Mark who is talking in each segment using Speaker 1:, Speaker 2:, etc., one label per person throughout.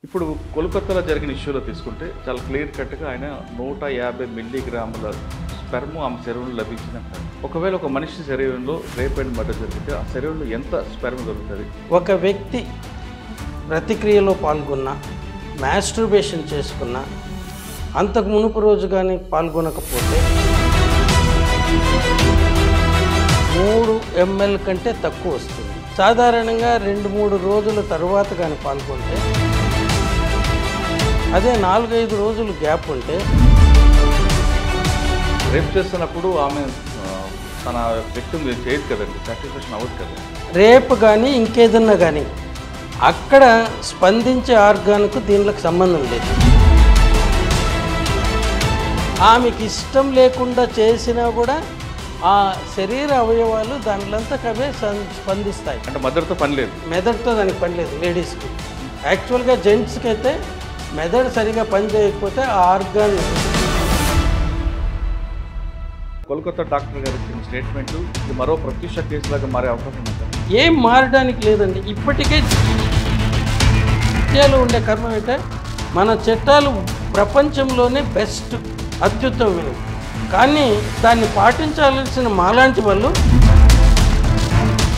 Speaker 1: ఇప్పుడు కోల్కతాలో జరిగిన ఇష్యూలో తీసుకుంటే చాలా క్లియర్ కట్గా ఆయన 150 మిల్లీగ్రాముల స్పెర్మ్ ఆమె శరీరంలో లభించిందంటారు. ఒకవేళ ఒక మనిషి శరీరంలో రేప్ అండ్ మర్డర్ జరిగితే ఆ శరీరంలో ఎంత స్పెర్మ్ దొరుకుతుంది?
Speaker 2: ఒక వ్యక్తి ప్రతిక్రియలో పాల్గొన్న, మాస్టర్బేషన్ చేసుకున్న, అంతకు మునుపు రోజు కానీ పాల్గొనకపోతే 3 ml కంటే తక్కువ వస్తుంది. సాధారణంగా 2-3 రోజుల తర్వాత కానీ పాల్గొంటే, అదే 4-5 రోజులు గ్యాప్ ఉంటే,
Speaker 1: రేప్ చేస్తున్నప్పుడు ఆమె తన వ్యక్తిని చేయదు కదండి, సాటిస్ఫాక్షన్ అవ్వదు కదా.
Speaker 2: రేపు కానీ ఇంకేదన్నా కానీ అక్కడ స్పందించే ఆర్గాన్కు దీనికి సంబంధం లేదు. ఆమెకి ఇష్టం లేకుండా చేసినా కూడా ఆ శరీర అవయవాలు దానిలంతకవే స్పందిస్తాయి.
Speaker 1: అంటే మెదడుతో పని లేదు,
Speaker 2: మెదడుతో దానికి పని లేదు. లేడీస్కి యాక్చువల్గా జెంట్స్కి అయితే మెదడు సరిగా పని చేయకపోతే ఆ ఆర్గాన్.
Speaker 1: కోల్కతా డాక్టర్ గారు ఇచ్చిన స్టేట్మెంట్ ఇది మరో ప్రత్యక్ష కేసులాగా మారే అవకాశం ఉంది.
Speaker 2: ఏం మారడానికి లేదండి. ఇప్పటికే ఇండియాలో ఉండే కర్మ ఏంటంటే మన చట్టాలు ప్రపంచంలోనే బెస్ట్, అత్యుత్తమమైనవి. కానీ దాన్ని పాటించాల్సిన మాలాంటి వాళ్ళు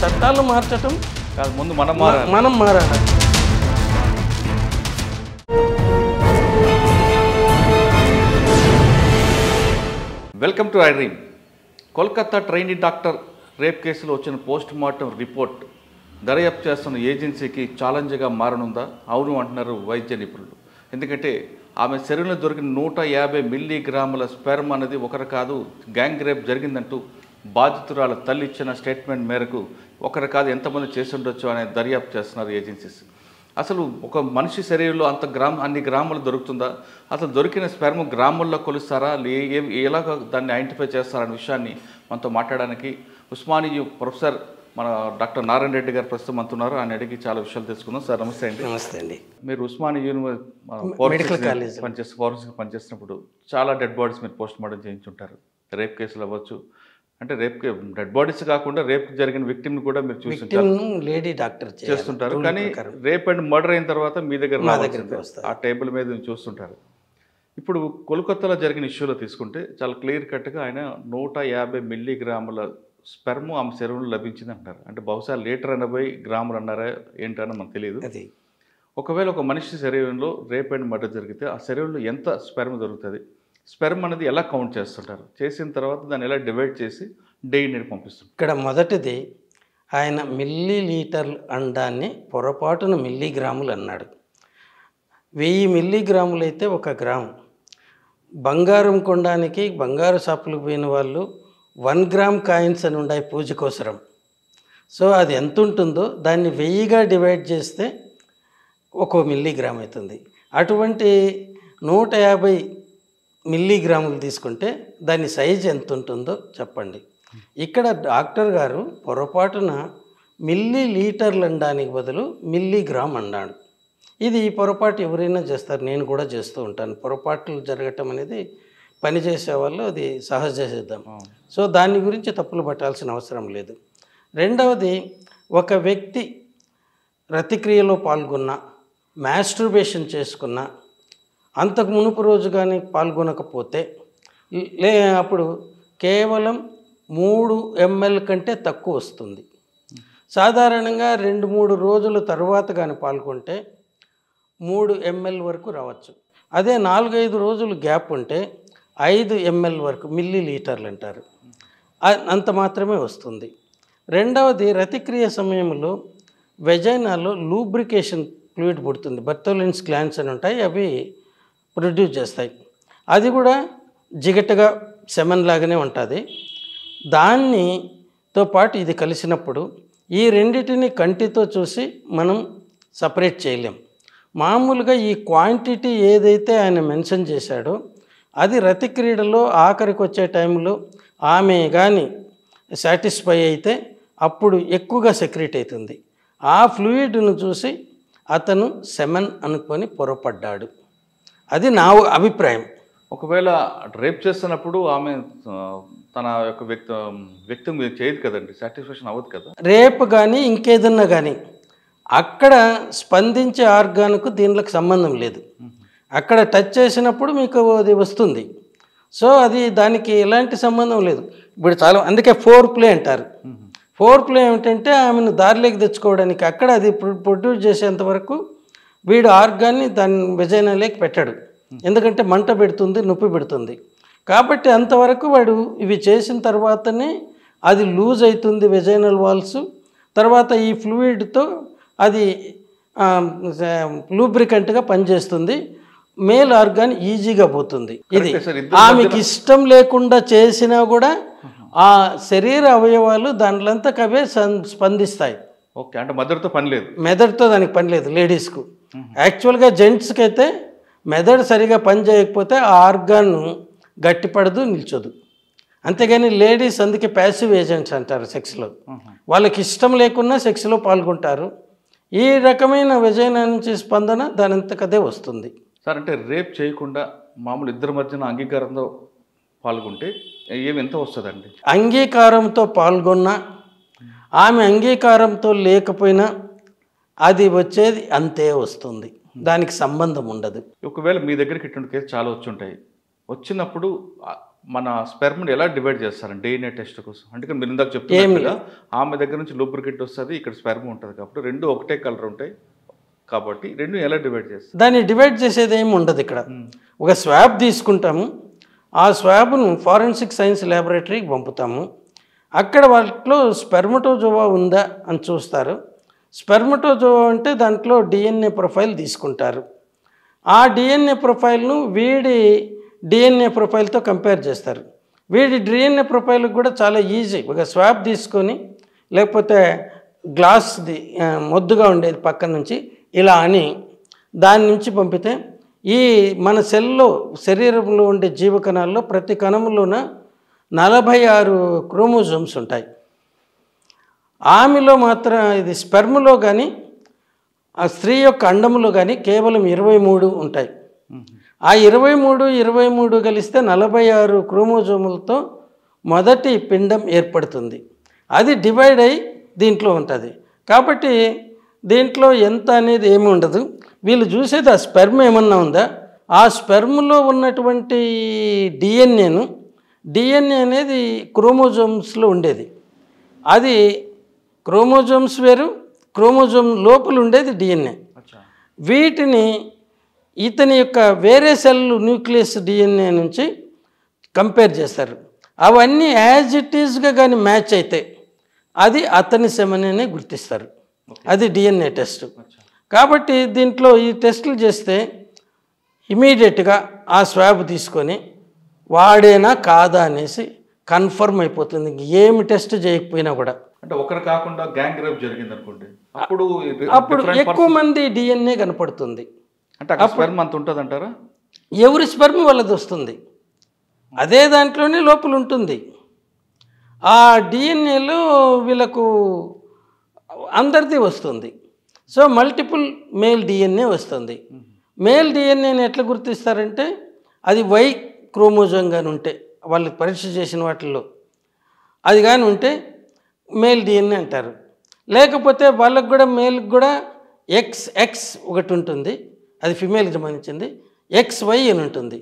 Speaker 2: చట్టాలు మార్చటం
Speaker 1: కాదు, ముందు మనం
Speaker 2: మారాలి.
Speaker 1: Welcome to I dream. Kolkata trainee doctor rape కేసులో వచ్చిన పోస్ట్ మార్టం రిపోర్ట్ దర్యాప్తు చేస్తున్న ఏజెన్సీకి ఛాలెంజ్గా మారనుందా? అవును అంటున్నారు వైద్య నిపుణులు. ఎందుకంటే ఆమె శరీరంలో దొరికిన 150 మిల్లీగ్రాముల స్పెర్మ్ అనేది ఒకరు కాదు, గ్యాంగ్ రేప్ జరిగిందంటూ బాధితురాల తల్లి ఇచ్చిన స్టేట్మెంట్ మేరకు ఒకరు కాదు ఎంతమంది చేసి ఉండొచ్చు అనే దర్యాప్తు చేస్తున్నారు ఏజెన్సీస్. అసలు ఒక మనిషి శరీరంలో అన్ని గ్రాములు దొరుకుతుందా? అసలు దొరికిన స్పెర్మ్ గ్రాముల్లో కొలుస్తారా? ఎలాగ దాన్ని ఐడెంటిఫై చేస్తారనే విషయాన్ని మనతో మాట్లాడడానికి ఉస్మానియా ప్రొఫెసర్ మన డాక్టర్ నారాయణ రెడ్డి గారు ప్రస్తుతం అంటున్నారు. ఆయన అడిగి చాలా విషయాలు తెలుసుకుందాం. సార్ నమస్తే అండి.
Speaker 2: నమస్తే అండి.
Speaker 1: మీరు ఉస్మానియా
Speaker 2: మెడికల్ కాలేజ్
Speaker 1: ఫారెన్సిక్ పనిచేసినప్పుడు చాలా డెడ్ బాడీస్ మీరు పోస్ట్ మార్టం చేయించుంటారు. రేప్ కేసులు అవ్వచ్చు, అంటే రేప్ డెడ్ బాడీస్ కాకుండా రేప్ జరిగిన విక్టిమ్ని కూడా మీరు చూస్తుంటారు,
Speaker 2: లేడీ డాక్టర్
Speaker 1: చేస్తుంటారు. కానీ రేప్ అండ్ మర్డర్ అయిన తర్వాత మీ దగ్గర ఆ టేబుల్ మీద చూస్తుంటారు. ఇప్పుడు కోల్కతాలో జరిగిన ఇష్యూలో తీసుకుంటే చాలా క్లియర్ కట్గా ఆయన 150 మిల్లీగ్రాముల స్పెర్మ్ ఆమె శరీరంలో లభించింది అంటారు. అంటే బహుశా 1.80 గ్రాములు అన్నారా ఏంటన్నా మనకు తెలియదు. ఒకవేళ ఒక మనిషి శరీరంలో రేప్ అండ్ మర్డర్ జరిగితే ఆ శరీరంలో ఎంత స్పెర్మ్ దొరుకుతుంది? స్పెర్మ్ అనేది ఎలా కౌంట్ చేస్తుంటారు? చేసిన తర్వాత దాన్ని ఎలా డివైడ్ చేసి డైని పంపిస్తుంటారు?
Speaker 2: ఇక్కడ మొదటిది ఆయన మిల్లీ లీటర్లు అండాన్ని పొరపాటున మిల్లీగ్రాములు అన్నాడు. 1000 మిల్లీగ్రాములు అయితే 1 గ్రాము. బంగారం కొనడానికి బంగారు షాపులకు పోయిన వాళ్ళు 1 గ్రామ్ కాయిన్స్ అని ఉన్నాయి పూజ కోసరం. సో అది ఎంత ఉంటుందో దాన్ని 1000గా డివైడ్ చేస్తే 1 మిల్లీగ్రామ్ అవుతుంది. అటువంటి 150 మిల్లీగ్రాములు తీసుకుంటే దాని సైజు ఎంత ఉంటుందో చెప్పండి. ఇక్కడ డాక్టర్ గారు పొరపాటున మిల్లీ లీటర్లు అనడానికి బదులు మిల్లీగ్రామ్ అన్నాడు. ఇది పొరపాటు ఎవరైనా చేస్తారు, నేను కూడా చేస్తూ ఉంటాను. పొరపాట్లు జరగటం అనేది పనిచేసే వాళ్ళు అది సహజ సిద్ధం. సో దాని గురించి తప్పులు పట్టాల్సిన అవసరం లేదు. రెండవది, ఒక వ్యక్తి ప్రతిక్రియలో పాల్గొన్న, మాస్టర్బేషన్ చేసుకున్న, అంతకు మునుపు రోజు కానీ పాల్గొనకపోతే అప్పుడు కేవలం 3 ml కంటే తక్కువ వస్తుంది. సాధారణంగా 2-3 రోజుల తర్వాత కానీ పాల్గొంటే 3 ml వరకు రావచ్చు. అదే 4-5 రోజులు గ్యాప్ ఉంటే 5 ml వరకు, మిల్లీ లీటర్లు అంటారు, అంత మాత్రమే వస్తుంది. రెండవది, రతిక్రియ సమయంలో వెజైనాలో లూబ్రికేషన్ ఫ్లూయిడ్ పుడుతుంది. బర్తోలిన్స్ గ్లాండ్స్ అని ఉంటాయి, అవి ప్రొడ్యూస్ చేస్తాయి. అది కూడా జిగటగా సెమన్ లాగానే ఉంటుంది. దానితో పాటు ఇది కలిసినప్పుడు ఈ రెండిటిని కంటితో చూసి మనం సపరేట్ చేయలేం. మామూలుగా ఈ క్వాంటిటీ ఏదైతే ఆయన మెన్షన్ చేశాడో అది రతిక్రీడలో ఆఖరికి వచ్చే టైంలో ఆమె కానీ సాటిస్ఫై అయితే అప్పుడు ఎక్కువగా సెక్రెట్ అవుతుంది. ఆ ఫ్లూయిడ్ను చూసి అతను సెమన్ అనుకొని పొరపడ్డాడు. అది నా అభిప్రాయం.
Speaker 1: ఒకవేళ రేప్ చేస్తున్నప్పుడు ఆమె తన యొక్క వ్యక్తి చేయదు కదండి, సాటిస్ఫాక్షన్ అవ్వదు కదా.
Speaker 2: రేపు కానీ ఇంకేదన్నా కానీ అక్కడ స్పందించే ఆర్గాన్కు దీనికి సంబంధం లేదు. అక్కడ టచ్ చేసినప్పుడు మీకు అది వస్తుంది. సో అది దానికి ఎలాంటి సంబంధం లేదు. ఇప్పుడు చాలా అందుకే ఫోర్ ప్లే అంటారు. ఫోర్ ప్లే ఏమిటంటే ఆమెను దారిలోకి తెచ్చుకోవడానికి అక్కడ అది ప్రొడ్యూస్ చేసేంత వరకు వీడు ఆర్గాన్ని దాని వెజైనాలోకి పెట్టాడు. ఎందుకంటే మంట పెడుతుంది, నొప్పి పెడుతుంది. కాబట్టి అంతవరకు వాడు ఇవి చేసిన తర్వాతనే అది లూజ్ అవుతుంది వెజైనల్ వాల్స్. తర్వాత ఈ ఫ్లూయిడ్తో అది లూబ్రికంట్గా పనిచేస్తుంది. మేల్ ఆర్గాన్ ఈజీగా పోతుంది. ఇది ఆమెకి ఇష్టం లేకుండా చేసినా కూడా ఆ శరీర అవయవాలు దాంట్లంతకు అవే స్పందిస్తాయి.
Speaker 1: ఓకే, అంటే మెదడుతో పని లేదు.
Speaker 2: మెదడుతో దానికి పని లేదు లేడీస్కు. యాక్చువల్గా జెంట్స్కి అయితే మెదడు సరిగా పని చేయకపోతే ఆ ఆర్గాన్ గట్టిపడదు, నిల్చోదు. అంతేగాని లేడీస్ అందుకే ప్యాసివ్ ఏజెంట్స్ అంటారు సెక్స్లో. వాళ్ళకి ఇష్టం లేకున్నా సెక్స్లో పాల్గొంటారు. ఈ రకమైన వెజైనా నుంచి స్పందన దానంతకదే వస్తుంది.
Speaker 1: సార్, అంటే రేప్ చేయకుండా మామూలు ఇద్దరి మధ్యన అంగీకారంతో పాల్గొంటే ఏమి ఎంత వస్తుందండి?
Speaker 2: అంగీకారంతో పాల్గొన్నా ఆమె అంగీకారంతో లేకపోయినా అది వచ్చేది అంతే వస్తుంది. దానికి సంబంధం ఉండదు.
Speaker 1: ఒకవేళ మీ దగ్గరికి ఇటువంటి కేసు చాలా వచ్చి ఉంటాయి. వచ్చినప్పుడు మన స్పెర్మ్ని ఎలా డివైడ్ చేస్తారండి DNA టెస్ట్ కోసం? అంటే మీరు ఇందాక చెప్తున్నారు ఆమె దగ్గర నుంచి లూబ్రికెంట్ వస్తుంది, ఇక్కడ స్పెర్మ్ ఉంటుంది. కాబట్టి రెండు ఒకటే కలర్ ఉంటాయి. కాబట్టి రెండు ఎలా డివైడ్ చేస్తారు?
Speaker 2: దాన్ని డివైడ్ చేసేది ఏమి ఉండదు. ఇక్కడ ఒక స్వాబ్ తీసుకుంటాము. ఆ స్వాబ్ను ఫారెన్సిక్ సైన్స్ ల్యాబొరేటరీకి పంపుతాము. అక్కడ వాటిలో స్పెర్మటోజోవా ఉందా అని చూస్తారు. స్పెర్మటోజోవా అంటే దాంట్లో DNA ప్రొఫైల్ తీసుకుంటారు. ఆ DNA ప్రొఫైల్ను వీడి DNA ప్రొఫైల్తో కంపేర్ చేస్తారు. వీడి DNA ప్రొఫైల్కి కూడా చాలా ఈజీ. ఒక స్వాబ్ తీసుకొని లేకపోతే గ్లాస్ది మొద్దుగా ఉండేది పక్కన నుంచి ఇలా అని దాని నుంచి పంపితే ఈ మన సెల్లో శరీరంలో ఉండే జీవకణాల్లో ప్రతి కణంలోన 46 క్రోమోజోమ్స్ ఉంటాయి. ఆమెలో మాత్రం ఇది స్పెర్మ్లో కానీ ఆ స్త్రీ యొక్క అండములో కానీ కేవలం 23 ఉంటాయి. ఆ 23 కలిస్తే 46 క్రోమోజోములతో మొదటి పిండం ఏర్పడుతుంది. అది డివైడ్ అయ్యి దీంట్లో ఉంటుంది. కాబట్టి దీంట్లో ఎంత అనేది ఏమి ఉండదు. వీళ్ళు చూసేది ఆ స్పెర్మ్ ఏమన్నా ఉందా, ఆ స్పెర్మ్లో ఉన్నటువంటి DNA అనేది క్రోమోజోమ్స్లో ఉండేది. అది క్రోమోజోమ్స్ వేరు, క్రోమోజోమ్ లోపల ఉండేది DNA. వీటిని ఇతని యొక్క వేరే సెల్ న్యూక్లియస్ DNA నుంచి కంపేర్ చేస్తారు. అవన్నీ యాజ్ ఇట్ ఈజ్గా కానీ మ్యాచ్ అయితే అది అతని సెమననే గుర్తిస్తారు. అది DNA టెస్ట్. కాబట్టి దీంట్లో ఈ టెస్టులు చేస్తే ఇమీడియట్గా ఆ స్వాబ్ తీసుకొని వాడేనా కాదా అనేసి కన్ఫర్మ్ అయిపోతుంది. ఏమి టెస్ట్ చేయకపోయినా కూడా.
Speaker 1: అంటే ఒకరు కాకుండా గ్యాంగ్ రేప్ జరిగింది అనుకోండి,
Speaker 2: అప్పుడు ఎక్కువ మంది DNA కనపడుతుంది.
Speaker 1: అంటే అక్కడ స్పెర్మ్ అంత ఉంటుంది అంటారా?
Speaker 2: ఎవరి స్పెర్మ్ వాళ్ళది వస్తుంది. అదే దాంట్లోనే లోపల ఉంటుంది. ఆ DNAలో వీళ్ళకు అందరిది వస్తుంది. సో మల్టిపుల్ మేల్ DNA వస్తుంది. మేల్ DNAని ఎట్లా గుర్తిస్తారంటే అది Y క్రోమోజోమ్ కానీ ఉంటే వాళ్ళు పరీక్ష చేసిన వాటిల్లో అది కానీ ఉంటే మేల్ DNA అంటారు. లేకపోతే వాళ్ళకు కూడా మేల్కి కూడా XX ఒకటి ఉంటుంది, అది ఫిమేల్కి సంబంధించింది. XY అని ఉంటుంది.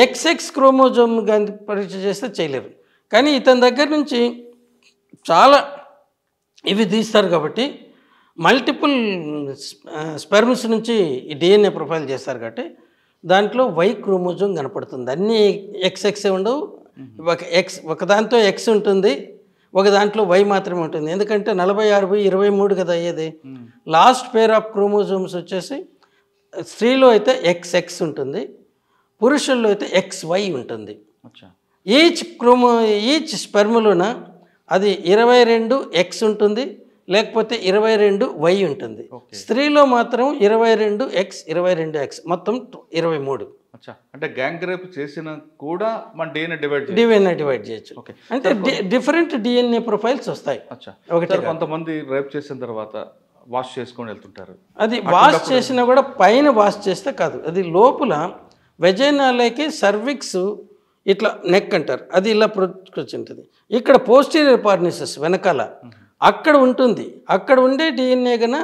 Speaker 2: XX క్రోమోజోమ్ కానీ పరీక్ష చేస్తే చేయలేరు. కానీ ఇతని దగ్గర నుంచి చాలా ఇవి తీస్తారు. కాబట్టి మల్టిపుల్ స్పెర్మ్స్ నుంచి ఈ DNA ప్రొఫైల్ చేస్తారు. కాబట్టి దాంట్లో Y క్రోమోజోమ్ కనపడుతుంది. అన్నీ XX ఉండవు. ఒక దాంట్లో X ఉంటుంది, ఒక దాంట్లో Y మాత్రమే ఉంటుంది. ఎందుకంటే 46/23 కదా అయ్యేది. లాస్ట్ పేర్ ఆఫ్ క్రోమోజోమ్స్ వచ్చేసి స్త్రీలో అయితే XX ఉంటుంది, పురుషుల్లో అయితే XY ఉంటుంది. ఈచ్ స్పెర్మ్లోన అది 22X ఉంటుంది, లేకపోతే 22Y ఉంటుంది. స్త్రీలో మాత్రం 22X 22X మొత్తం 23.
Speaker 1: అంటే గ్యాంగ్ రేప్ చేసిన కూడా మన DNA డివైడ్ చేయొచ్చు.
Speaker 2: అంటే డిఫరెంట్ DNA ప్రొఫైల్స్ వస్తాయి.
Speaker 1: ఒకటి కొంతమంది రేప్ చేసిన తర్వాత వాష్ చేసుకొని వెళ్తుంటారు.
Speaker 2: అది వాష్ చేసినా కూడా పైన వాష్ చేస్తే కాదు, అది లోపల వెజైనాలోకి సర్విక్స్ ఇట్లా నెక్ అంటారు, అది ఇలా ప్రొచ్చుంటుంది. ఇక్కడ పోస్టీరియర్ పార్నిసెస్ వెనకాల అక్కడ ఉంటుంది. అక్కడ ఉండే DNA కన్నా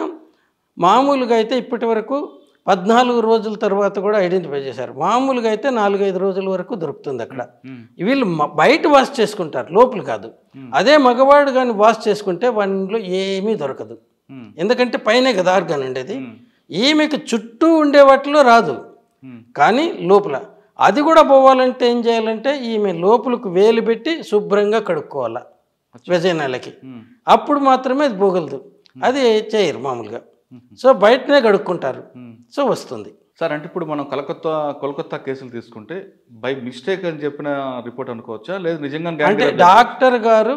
Speaker 2: మామూలుగా అయితే ఇప్పటి వరకు 14 రోజుల తర్వాత కూడా ఐడెంటిఫై చేశారు. మామూలుగా అయితే 4-5 రోజుల వరకు దొరుకుతుంది అక్కడ. వీళ్ళు బయట వాష్ చేసుకుంటారు, లోపల కాదు. అదే మగవాడు కానీ వాష్ చేసుకుంటే వానిలో ఏమీ దొరకదు. ఎందుకంటే పైనే కదా ఆర్గాన్ ఉండేది. ఈమెకు చుట్టూ ఉండే వాటిలో రాదు, కానీ లోపల. అది కూడా పోవాలంటే ఏం చేయాలంటే ఈమె లోపలకు వేలు పెట్టి శుభ్రంగా కడుక్కోవాలా వెజైనాలకి, అప్పుడు మాత్రమే అది పోగలదు. అది చేయరు మామూలుగా. సో బయటనే కడుక్కుంటారు, సో వస్తుంది.
Speaker 1: సార్, అంటే ఇప్పుడు మనం కోల్కతా కేసులు తీసుకుంటే బై మిస్టేక్ అని చెప్పిన రిపోర్ట్ అనుకోవచ్చా, లేదు నిజంగా
Speaker 2: అంటే డాక్టర్ గారు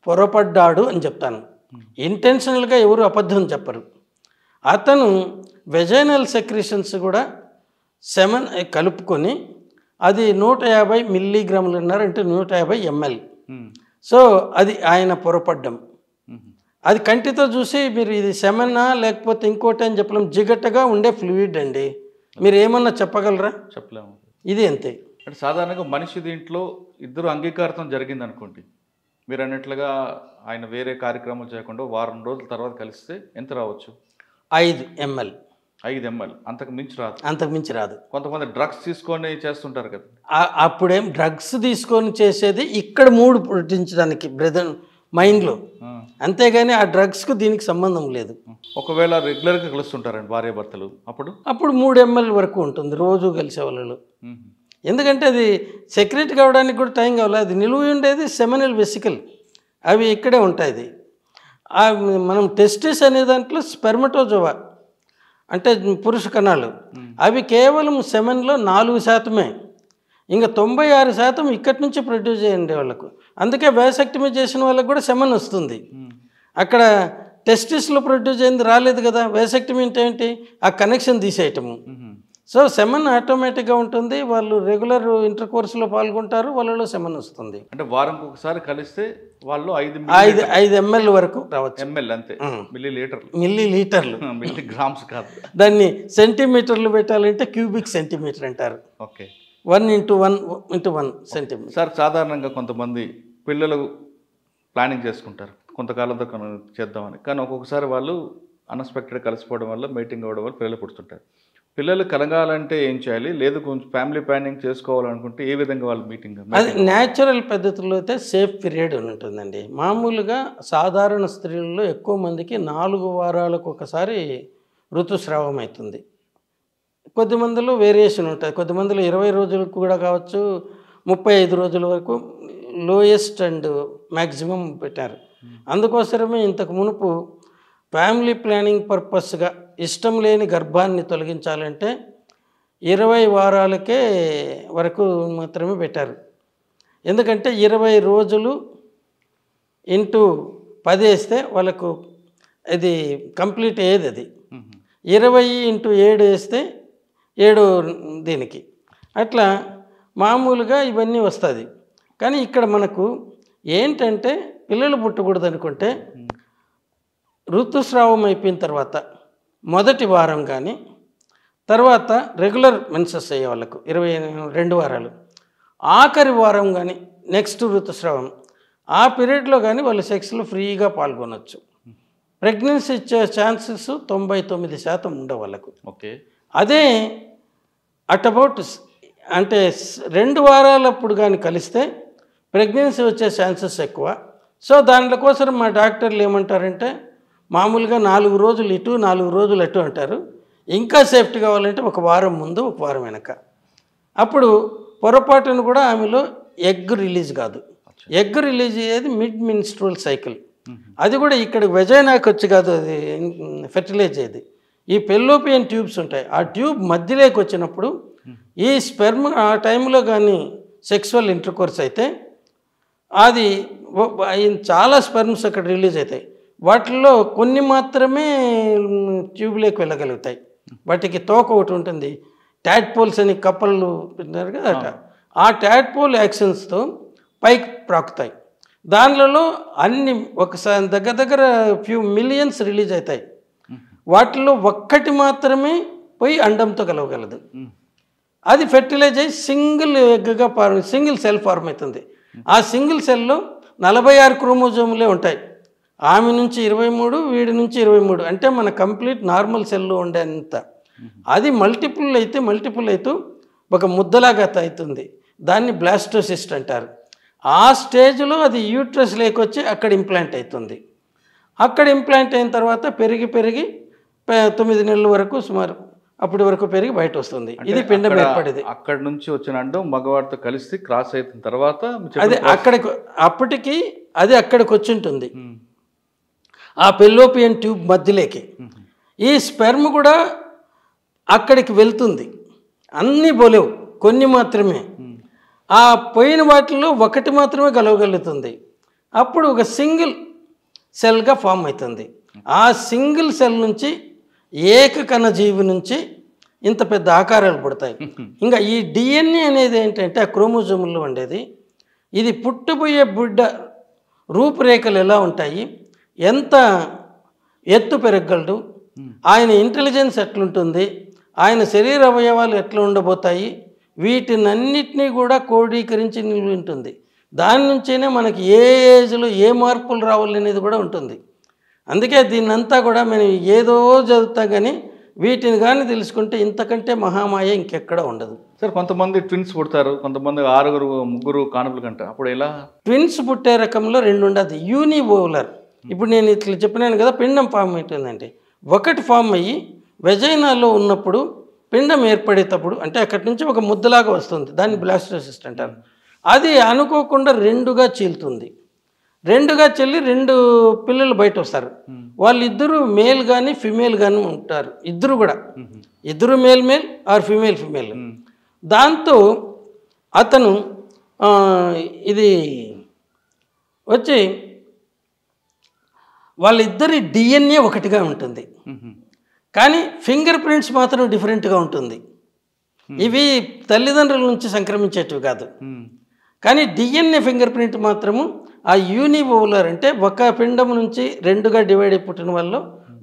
Speaker 2: పొరపడ్డాడు అని చెప్తాను. ఇంటెన్షనల్గా ఎవరు అబద్ధం చెప్పరు. అతను వెజైనల్ సెక్రీషన్స్ కూడా సెమన్ కలుపుకొని అది 150 మిల్లీగ్రాములు అన్నారంటే 150 ml. సో అది ఆయన పొరపడ్డం. అది కంటితో చూసి మీరు ఇది సెమన్నా లేకపోతే ఇంకోటి అని చెప్పలేం, జిగట్టగా ఉండే ఫ్లూయిడ్ అండి. మీరు ఏమన్నా చెప్పగలరా?
Speaker 1: చెప్పలేము.
Speaker 2: ఇది అంతే.
Speaker 1: అంటే సాధారణంగా మనిషి దీంట్లో ఇద్దరు అంగీకారం జరిగింది అనుకోండి, మీరు అన్నట్లుగా ఆయన వేరే కార్యక్రమాలు చేయకుండా వారం రోజుల తర్వాత కలిస్తే ఎంత రావచ్చు?
Speaker 2: 5 ml.
Speaker 1: 5 ml, అంతకు మించి రాదు.
Speaker 2: అంతకు మించి రాదు.
Speaker 1: కొంతమంది డ్రగ్స్ తీసుకొని చేస్తుంటారు కదా.
Speaker 2: అప్పుడేం డ్రగ్స్ తీసుకొని చేసేది ఇక్కడ మూడు పుట్టించడానికి బ్రెదర్ మైండ్లో, అంతేగాని ఆ డ్రగ్స్కు దీనికి సంబంధం లేదు.
Speaker 1: ఒకవేళ రెగ్యులర్గా కలుస్తుంటారండి భార్యాభర్తలు, అప్పుడు
Speaker 2: 3 ml వరకు ఉంటుంది రోజు కలిసే వాళ్ళు. ఎందుకంటే అది సెక్రెట్ కావడానికి కూడా టైం కావాలి. అది నిలువ ఉండేది సెమినల్ వెసికల్, అవి ఇక్కడే ఉంటాయి. మనం టెస్టిస్ అనే దాంట్లో స్పెర్మటోజోవా అంటే పురుష కణాలు, అవి కేవలం సెమెన్లో 4%. ఇంకా 96% ఇక్కడి నుంచి ప్రొడ్యూస్ చేయండి వాళ్ళకు. అందుకే వ్యాసెక్టమీ చేసిన వాళ్ళకి కూడా సెమెన్ వస్తుంది. అక్కడ టెస్టిస్లో ప్రొడ్యూస్ అయింది రాలేదు కదా. వ్యాసెక్టమీ అంటే ఏంటి? ఆ కనెక్షన్ తీసేయటము. సో సెమెన్ ఆటోమేటిక్గా ఉంటుంది. వాళ్ళు రెగ్యులర్ ఇంటర్ కోర్సులో పాల్గొంటారు, వాళ్ళలో సెమెన్ వస్తుంది.
Speaker 1: అంటే వారంకి ఒకసారి కలిస్తే వాళ్ళు
Speaker 2: 5 ml వరకు రావచ్చు.
Speaker 1: ml అంతే, మిల్లీ
Speaker 2: లీటర్లు
Speaker 1: మిల్లీగ్రామ్స్ కాదు.
Speaker 2: దాన్ని సెంటీమీటర్లు పెట్టాలంటే క్యూబిక్ సెంటీమీటర్ అంటారు.
Speaker 1: Okay,
Speaker 2: 1 centimetre.
Speaker 1: సార్, సాధారణంగా కొంతమంది పిల్లలు ప్లానింగ్ చేసుకుంటారు కొంతకాలంతో చేద్దామని, కానీ ఒక్కొక్కసారి వాళ్ళు అన్ఎక్స్పెక్టెడ్ కలిసిపోవడం వల్ల, మీటింగ్ అవ్వడం వల్ల పిల్లలు పుడుతుంటారు. పిల్లలు కలగాలంటే ఏం చేయాలి, లేదు కొంచెం ఫ్యామిలీ ప్లానింగ్ చేసుకోవాలనుకుంటే ఏ విధంగా వాళ్ళు మీటింగ్?
Speaker 2: అది న్యాచురల్ పద్ధతుల్లో అయితే సేఫ్ పీరియడ్ అని ఉంటుందండి. మామూలుగా సాధారణ స్త్రీలలో ఎక్కువ మందికి 4 వారాలకు ఒకసారి ఋతుస్రావం అవుతుంది. కొద్దిమందిలో వేరియేషన్ ఉంటుంది. కొద్దిమందిలో 20 రోజులకు కూడా కావచ్చు, 35 రోజుల వరకు లోయెస్ట్ అండ్ మ్యాక్సిమం పెట్టారు. అందుకోసమే ఇంతకు మునుపు ఫ్యామిలీ ప్లానింగ్ పర్పస్గా ఇష్టం లేని గర్భాన్ని తొలగించాలంటే 20 వారాలకే వరకు మాత్రమే పెట్టారు. ఎందుకంటే 20 రోజులు ఇంటూ 10 వేస్తే వాళ్ళకు అది కంప్లీట్ అయ్యేది. అది 20 ఇంటూ 7 వేస్తే 7 దీనికి అట్లా మామూలుగా ఇవన్నీ వస్తుంది. కానీ ఇక్కడ మనకు ఏంటంటే పిల్లలు పుట్టకూడదు అనుకుంటే ఋతుస్రావం అయిపోయిన తర్వాత మొదటి వారం కానీ, తర్వాత రెగ్యులర్ మెన్సెస్ అయ్యే వాళ్ళకు 22 వారాలు, ఆఖరి వారం కానీ నెక్స్ట్ ఋతుస్రావం, ఆ పీరియడ్లో కానీ వాళ్ళు సెక్స్లో ఫ్రీగా పాల్గొనవచ్చు. ప్రెగ్నెన్సీ ఇచ్చే ఛాన్సెస్ 99% ఉండవు వాళ్ళకు.
Speaker 1: ఓకే,
Speaker 2: అదే అట్ అబౌట్ అంటే 2 వారాలప్పుడు కానీ కలిస్తే ప్రెగ్నెన్సీ వచ్చే ఛాన్సెస్ ఎక్కువ. సో దానికోసం మా డాక్టర్లు ఏమంటారంటే మామూలుగా 4 రోజులు ఇటు 4 రోజులు అటు అంటారు. ఇంకా సేఫ్టీ కావాలంటే 1 వారం ముందు 1 వారం వెనక. అప్పుడు పొరపాటును కూడా ఆమెలో ఎగ్ రిలీజ్ కాదు. ఎగ్ రిలీజ్ అయ్యేది మిడ్ మిన్స్ట్రువల్ సైకిల్. అది కూడా ఇక్కడ వెజైనాకి వచ్చి కాదు, అది ఫెర్టిలైజ్ అయ్యేది. ఈ పెల్లోపియన్ ట్యూబ్స్ ఉంటాయి, ఆ ట్యూబ్ మధ్యలోకి వచ్చినప్పుడు ఈ స్పెర్మ్ ఆ టైంలో కానీ సెక్సువల్ ఇంటర్కోర్స్ అయితే అది చాలా స్పెర్మ్స్ అక్కడ రిలీజ్ అవుతాయి. వాటిల్లో కొన్ని మాత్రమే ట్యూబ్లోకి వెళ్ళగలుగుతాయి. వాటికి తోక ఒకటి ఉంటుంది, ట్యాడ్పోల్స్ అని కప్పలు పెట్టినారు కదా, ఆ ట్యాడ్పోల్ యాక్షన్స్తో పైకి ప్రాకుతాయి. దానిలో అన్ని ఒకసారి దగ్గర ఫ్యూ మిలియన్స్ రిలీజ్ అవుతాయి. వాటిలో ఒక్కటి మాత్రమే పోయి అండంతో కలవగలదు. అది ఫెర్టిలైజ్ అయ్యి సింగిల్ ఎగ్గా సింగిల్ సెల్ ఫార్మ్ అవుతుంది. ఆ సింగిల్ సెల్లో 46 క్రోమోజోములే ఉంటాయి. ఆమె నుంచి 23, వీడి నుంచి 23, అంటే మన కంప్లీట్ నార్మల్ సెల్లో ఉండేంత. అది మల్టిపుల్ అయితే ఒక ముద్దలాగా అవుతుంది. దాన్ని బ్లాస్టోసిస్ట్ అంటారు. ఆ స్టేజ్లో అది యూట్రస్ లేకొచ్చి అక్కడ ఇంప్లాంట్ అవుతుంది. అక్కడ ఇంప్లాంట్ అయిన తర్వాత పెరిగి 9 నెలల వరకు సుమారు అప్పటి వరకు పెరిగి బయట వస్తుంది. ఇది పిండం ఏర్పడేది.
Speaker 1: అక్కడ నుంచి వచ్చిన అండం మగవాడితో కలిసి క్రాస్ అయిన తర్వాత
Speaker 2: అది అప్పటికి అది అక్కడికి వచ్చి ఉంటుంది, ఆ ఫెల్లోపియన్ ట్యూబ్ మధ్యలోకి. ఈ స్పెర్మ్ కూడా అక్కడికి వెళ్తుంది. అన్నీ పోలేవు, కొన్ని మాత్రమే. ఆ పోయిన వాటిల్లో ఒకటి మాత్రమే కలవగలుగుతుంది. అప్పుడు ఒక సింగిల్ సెల్గా ఫామ్ అవుతుంది. ఆ సింగిల్ సెల్ నుంచి ఏకకణజీవి నుంచి ఇంత పెద్ద ఆకారాలు పుడతాయి. ఇంకా ఈ డిఎన్ఏ అనేది ఏంటంటే ఆ క్రోమోజోముల్లో ఉండేది. ఇది పుట్టబోయే బిడ్డ రూపురేఖలు ఎలా ఉంటాయి, ఎంత ఎత్తు పెరగలడు, ఆయన ఇంటెలిజెన్స్ ఎట్లుంటుంది, ఆయన శరీర అవయవాలు ఎట్లా ఉండబోతాయి, వీటినన్నిటినీ కూడా క్రోడీకరించి నిలిపి ఉంటుంది. దాని నుంచేనే మనకి ఏ ఏజ్లో ఏ మార్పులు రావాలనేది కూడా ఉంటుంది. అందుకే దీన్నంతా కూడా మనం ఏదో చదువుతాం, కానీ వీటిని కానీ తెలుసుకుంటే ఇంతకంటే మహామాయ ఇంకెక్కడ ఉండదు.
Speaker 1: సార్, కొంతమంది ట్విన్స్ పుడతారు, కొంతమంది 6, 3 కానుపులు కంటారు. అప్పుడు ఎలా?
Speaker 2: ట్విన్స్ పుట్టే రకంలో 2 ఉండదు. యూనివోలర్, ఇప్పుడు నేను ఇట్లా చెప్పినాను కదా, పిండం ఫామ్ అవుతుందంటే ఒకటి ఫామ్ అయ్యి వెజైనాలో ఉన్నప్పుడు పిండం ఏర్పడేటప్పుడు, అంటే అక్కడి నుంచి ఒక ముద్దలాగా వస్తుంది, దాన్ని బ్లాస్టోసిస్ట్ అంటారు. అది అనుకోకుండా 2గా చీలుతుంది. 2గా చెల్లి 2 పిల్లలు బయట వస్తారు. వాళ్ళిద్దరూ మేల్ కానీ ఫిమేల్ కానీ ఉంటారు. ఇద్దరు మేల్ ఆర్ ఫిమేల్. దాంతో అతను ఇది వచ్చి వాళ్ళిద్దరి డిఎన్ఏ ఒకటిగా ఉంటుంది, కానీ ఫింగర్ ప్రింట్స్ మాత్రం డిఫరెంట్గా ఉంటుంది. ఇవి తల్లిదండ్రుల నుంచి సంక్రమించేటివి కాదు, కానీ డిఎన్ఏ ఫింగర్ ప్రింట్ మాత్రము ఆ యూనివోలర్, అంటే ఒక పిండం నుంచి 2గా డివైడ్ అయి పుట్టిన వాళ్ళు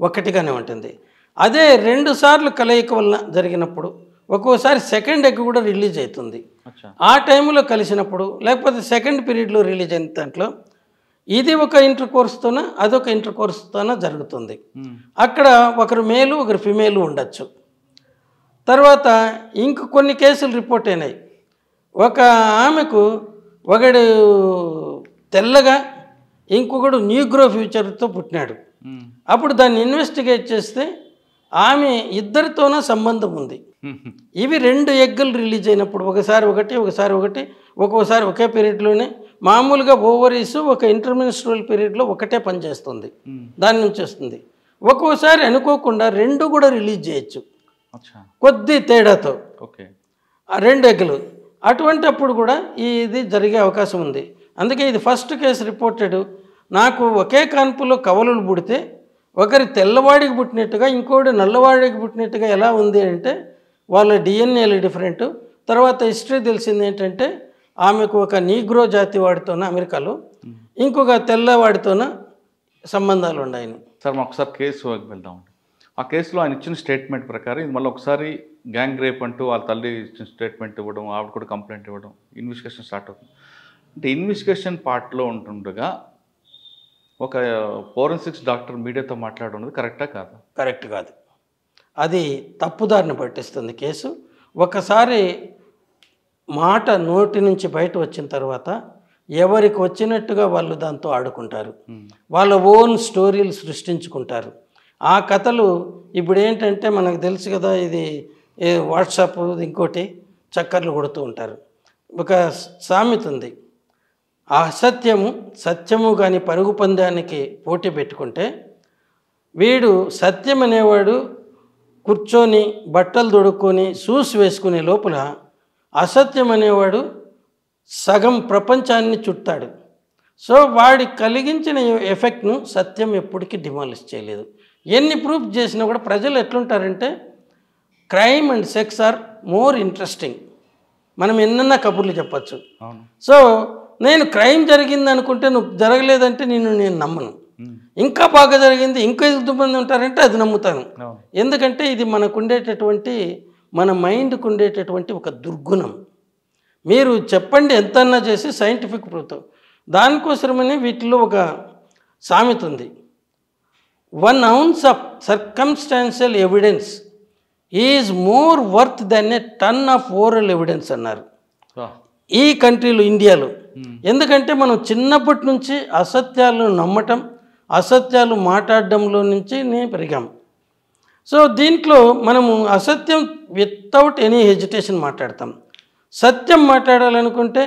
Speaker 2: ఒకటిగానే ఉంటుంది. అదే 2 సార్లు కలయిక వలన జరిగినప్పుడు ఒక్కోసారి సెకండ్ ఎగ్ కూడా రిలీజ్ అవుతుంది. ఆ టైంలో కలిసినప్పుడు, లేకపోతే సెకండ్ పీరియడ్లో రిలీజ్ అయిన దాంట్లో ఇది ఒక ఇంటర్ కోర్స్తోన అదొక ఇంటర్ కోర్స్తోన జరుగుతుంది. అక్కడ ఒకరు మేలు ఒకరు ఫిమేలు ఉండొచ్చు. తర్వాత ఇంక కొన్ని కేసులు రిపోర్ట్ అయినాయి. ఒక ఆమెకు ఒకడు తెల్లగా, ఇంకొకడు న్యూగ్రో ఫ్యూచర్తో పుట్టినాడు. అప్పుడు దాన్ని ఇన్వెస్టిగేట్ చేస్తే ఆమె ఇద్దరితోన సంబంధం ఉంది. ఇవి 2 ఎగ్గులు రిలీజ్ అయినప్పుడు ఒకసారి ఒకటి ఒక్కోసారి ఒకే పీరియడ్లోనే, మామూలుగా ఓవరీస్ ఒక ఇంటర్మినిస్ట్రల్ పీరియడ్లో ఒకటే పనిచేస్తుంది, దాని నుంచి వస్తుంది. ఒక్కోసారి అనుకోకుండా 2 కూడా రిలీజ్ చేయొచ్చు కొద్ది తేడాతో, 2 ఎగ్గులు. అటువంటి అప్పుడు కూడా ఇది జరిగే అవకాశం ఉంది. అందుకే ఇది ఫస్ట్ కేసు రిపోర్టెడ్. నాకు ఒకే కాన్పులో కవలలు పుడితే ఒకరి తెల్లవాడికి పుట్టినట్టుగా ఇంకోటి నల్లవాడికి పుట్టినట్టుగా ఎలా ఉంది అంటే వాళ్ళ డిఎన్ఏలు డిఫరెంట్. తర్వాత హిస్టరీ తెలిసింది ఏంటంటే ఆమెకు ఒక నీగ్రో జాతి వాడితోన అమెరికాలో, ఇంకొక తెల్లవాడితోన సంబంధాలు ఉన్నాయని.
Speaker 1: సార్, మాకు ఒకసారి కేసు వెళ్దాం. ఆ కేసులో ఆయన ఇచ్చిన స్టేట్మెంట్ ప్రకారం ఇది మళ్ళీ ఒకసారి గ్యాంగ్ రేప్ అంటూ వాళ్ళ తల్లి ఇచ్చిన స్టేట్మెంట్ ఇవ్వడం, ఆవిడ కూడా కంప్లైంట్ ఇవ్వడం, ఇన్వెస్టిగేషన్ స్టార్ట్ అవుతుంది. అంటే ఇన్వెస్టిగేషన్ పార్ట్లో ఉంటుండగా ఒక ఫోరెన్సిక్స్ డాక్టర్ మీడియాతో మాట్లాడున్నది కరెక్టా కాదు?
Speaker 2: కరెక్ట్ కాదు, అది తప్పుదారిని పట్టిస్తుంది కేసు. ఒకసారి మాట నోటి నుంచి బయట వచ్చిన తర్వాత ఎవరికి వచ్చినట్టుగా వాళ్ళు దాంతో ఆడుకుంటారు, వాళ్ళ ఓన్ స్టోరీలు సృష్టించుకుంటారు. ఆ కథలు ఇప్పుడు ఏంటంటే మనకు తెలుసు కదా, ఇది వాట్సాప్ ఇంకోటి చక్కర్లు కొడుతూ ఉంటారు. ఒక సామెత ఉంది, అసత్యము సత్యము కానీ పరుగు పందానికి పోటీ పెట్టుకుంటే వీడు సత్యం అనేవాడు కూర్చొని బట్టలు తొడుక్కొని షూస్ వేసుకునే లోపల అసత్యం అనేవాడు సగం ప్రపంచాన్ని చుట్టాడు. సో వాడి కలిగించిన ఎఫెక్ట్ను సత్యం ఎప్పటికీ డిమాలిష్ చేయలేదు. ఎన్ని ప్రూఫ్ చేసినా కూడా ప్రజలు ఎట్లుంటారంటే crime and sex are more interesting. మనం ఎన్నన్నా కబుర్లు చెప్పచ్చు. సో నేను క్రైమ్ జరిగింది అనుకుంటే నువ్వు జరగలేదంటే నేను నమ్మను. ఇంకా బాగా జరిగింది, ఇంకా ఎంతమంది ఉంటారంటే అది నమ్ముతాను. ఎందుకంటే ఇది మనకుండేటటువంటి, మన మైండ్కు ఉండేటటువంటి ఒక దుర్గుణం. మీరు చెప్పండి ఎంతన్నా చేసి సైంటిఫిక్ ప్రూఫ్, దానికోసమని వీటిలో ఒక సామెత ఉంది, 1 ounce of circumstantial evidence is more worth than a ton of oral evidence అన్నారు ఈ కంట్రీలో, ఇండియాలో. ఎందుకంటే మనం చిన్నప్పటి నుంచి అసత్యాలను నమ్మటం, అసత్యాలు మాట్లాడడంలో నుంచి పెరిగాం. సో దీంట్లో మనము అసత్యం వితౌట్ ఎనీ హెజిటేషన్ మాట్లాడతాం. సత్యం మాట్లాడాలనుకుంటే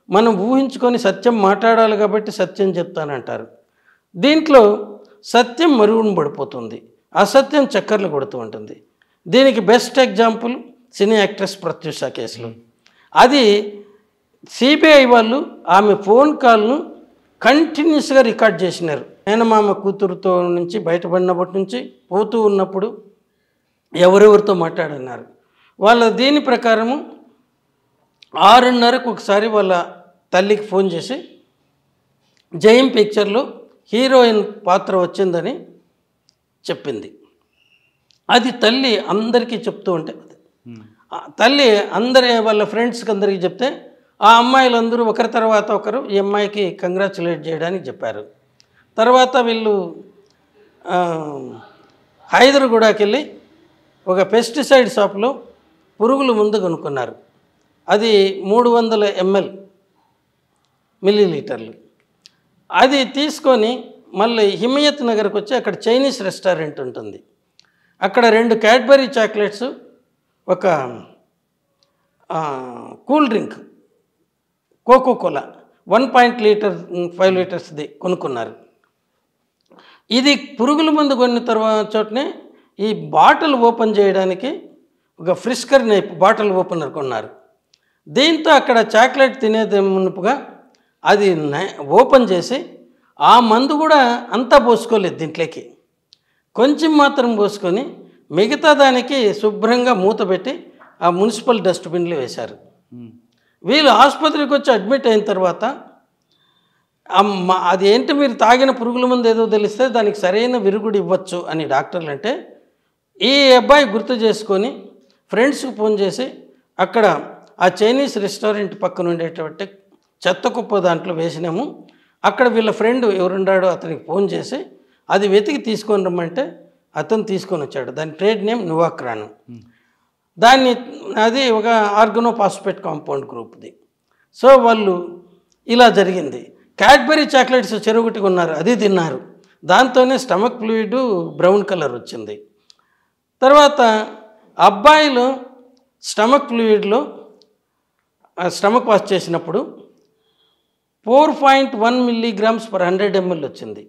Speaker 2: మనం ఊహించుకొని సత్యం మాట్లాడాలి కాబట్టి సత్యం చెప్తానంటారు. దీంట్లో సత్యం మరుగున పడిపోతుంది, అసత్యం చక్కర్లు కొడుతూ ఉంటుంది. దీనికి బెస్ట్ ఎగ్జాంపుల్ సినీ యాక్ట్రెస్ ప్రత్యూష కేసులో. అది సిబిఐ వాళ్ళు ఆమె ఫోన్ కాల్ను కంటిన్యూస్గా రికార్డ్ చేసినారు. మేనమామ కూతురుతో నుంచి బయటపడినప్పటి నుంచి పోతూ ఉన్నప్పుడు ఎవరెవరితో మాట్లాడన్నారు. వాళ్ళ దీని ప్రకారము 6:30కు ఒకసారి వాళ్ళ తల్లికి ఫోన్ చేసి జయం పిక్చర్లో హీరోయిన్ పాత్ర వచ్చిందని చెప్పింది. అది తల్లి అందరికీ చెప్తూ ఉంటే, తల్లి వాళ్ళ ఫ్రెండ్స్కి అందరికీ చెప్తే ఆ అమ్మాయిలందరూ ఒకరి తర్వాత ఒకరు ఈ అమ్మాయికి కంగ్రాచులేట్ చేయడానికి చెప్పారు. తర్వాత వీళ్ళు హైదరాబాద్కి వెళ్ళి ఒక పెస్టిసైడ్ షాప్లో పురుగుల మందు కొనుక్కున్నారు. అది 300 మిల్లీలీటర్లు. అది తీసుకొని మళ్ళీ హిమయత్ నగర్కి వచ్చి అక్కడ చైనీస్ రెస్టారెంట్ ఉంటుంది. అక్కడ 2 క్యాడ్బరీ చాక్లెట్స్, ఒక కూల్ డ్రింక్ కోకోకోలా 1.5 లీటర్స్ది కొనుక్కున్నారు. ఇది పురుగుల మందు కొన్న తర్వాత చోటనే ఈ బాటిల్ ఓపెన్ చేయడానికి ఒక ఫ్రిస్కర్ నైఫ్ బాటిల్ ఓపెనర్ కొన్నారు. దీంతో అక్కడ చాక్లెట్ తినేది మునుపుగా అది ఓపెన్ చేసి ఆ మందు కూడా అంతా పోసుకోలేదు, దీంట్లోకి కొంచెం మాత్రం పోసుకొని మిగతా దానికి శుభ్రంగా మూత పెట్టి ఆ మున్సిపల్ డస్ట్బిన్లో వేశారు. వీళ్ళు ఆసుపత్రికి వచ్చి అడ్మిట్ అయిన తర్వాత అది ఏంటి మీరు తాగిన పురుగుల మందు ఏదో తెలిస్తే దానికి సరైన విరుగుడు ఇవ్వచ్చు అని డాక్టర్లు అంటే, ఈ అబ్బాయి గుర్తు చేసుకొని ఫ్రెండ్స్కి ఫోన్ చేసి అక్కడ ఆ చైనీస్ రెస్టారెంట్ పక్కన ఉండేటువంటి చెత్త కుప్ప దాంట్లో వేసినాము, అక్కడ వీళ్ళ ఫ్రెండ్ ఎవరున్నాడో అతనికి ఫోన్ చేసి అది వెతికి తీసుకొని రమ్మంటే అతను తీసుకొని వచ్చాడు. దాని ట్రేడ్ నేమ్ నువాక్రాను. అది ఒక ఆర్గనోపాస్పేట్ కాంపౌండ్ గ్రూప్ది. సో వాళ్ళు ఇలా జరిగింది. క్యాడ్బరీ చాక్లెట్స్ చెరువుటి కొన్నారు, అది తిన్నారు. దాంతోనే స్టమక్ ఫ్లూయిడ్ బ్రౌన్ కలర్ వచ్చింది. తర్వాత అబ్బాయిలు స్టమక్ ఫ్లూయిడ్లో స్టమక్ వాష్ చేసినప్పుడు 4.1 mg/100 ml వచ్చింది.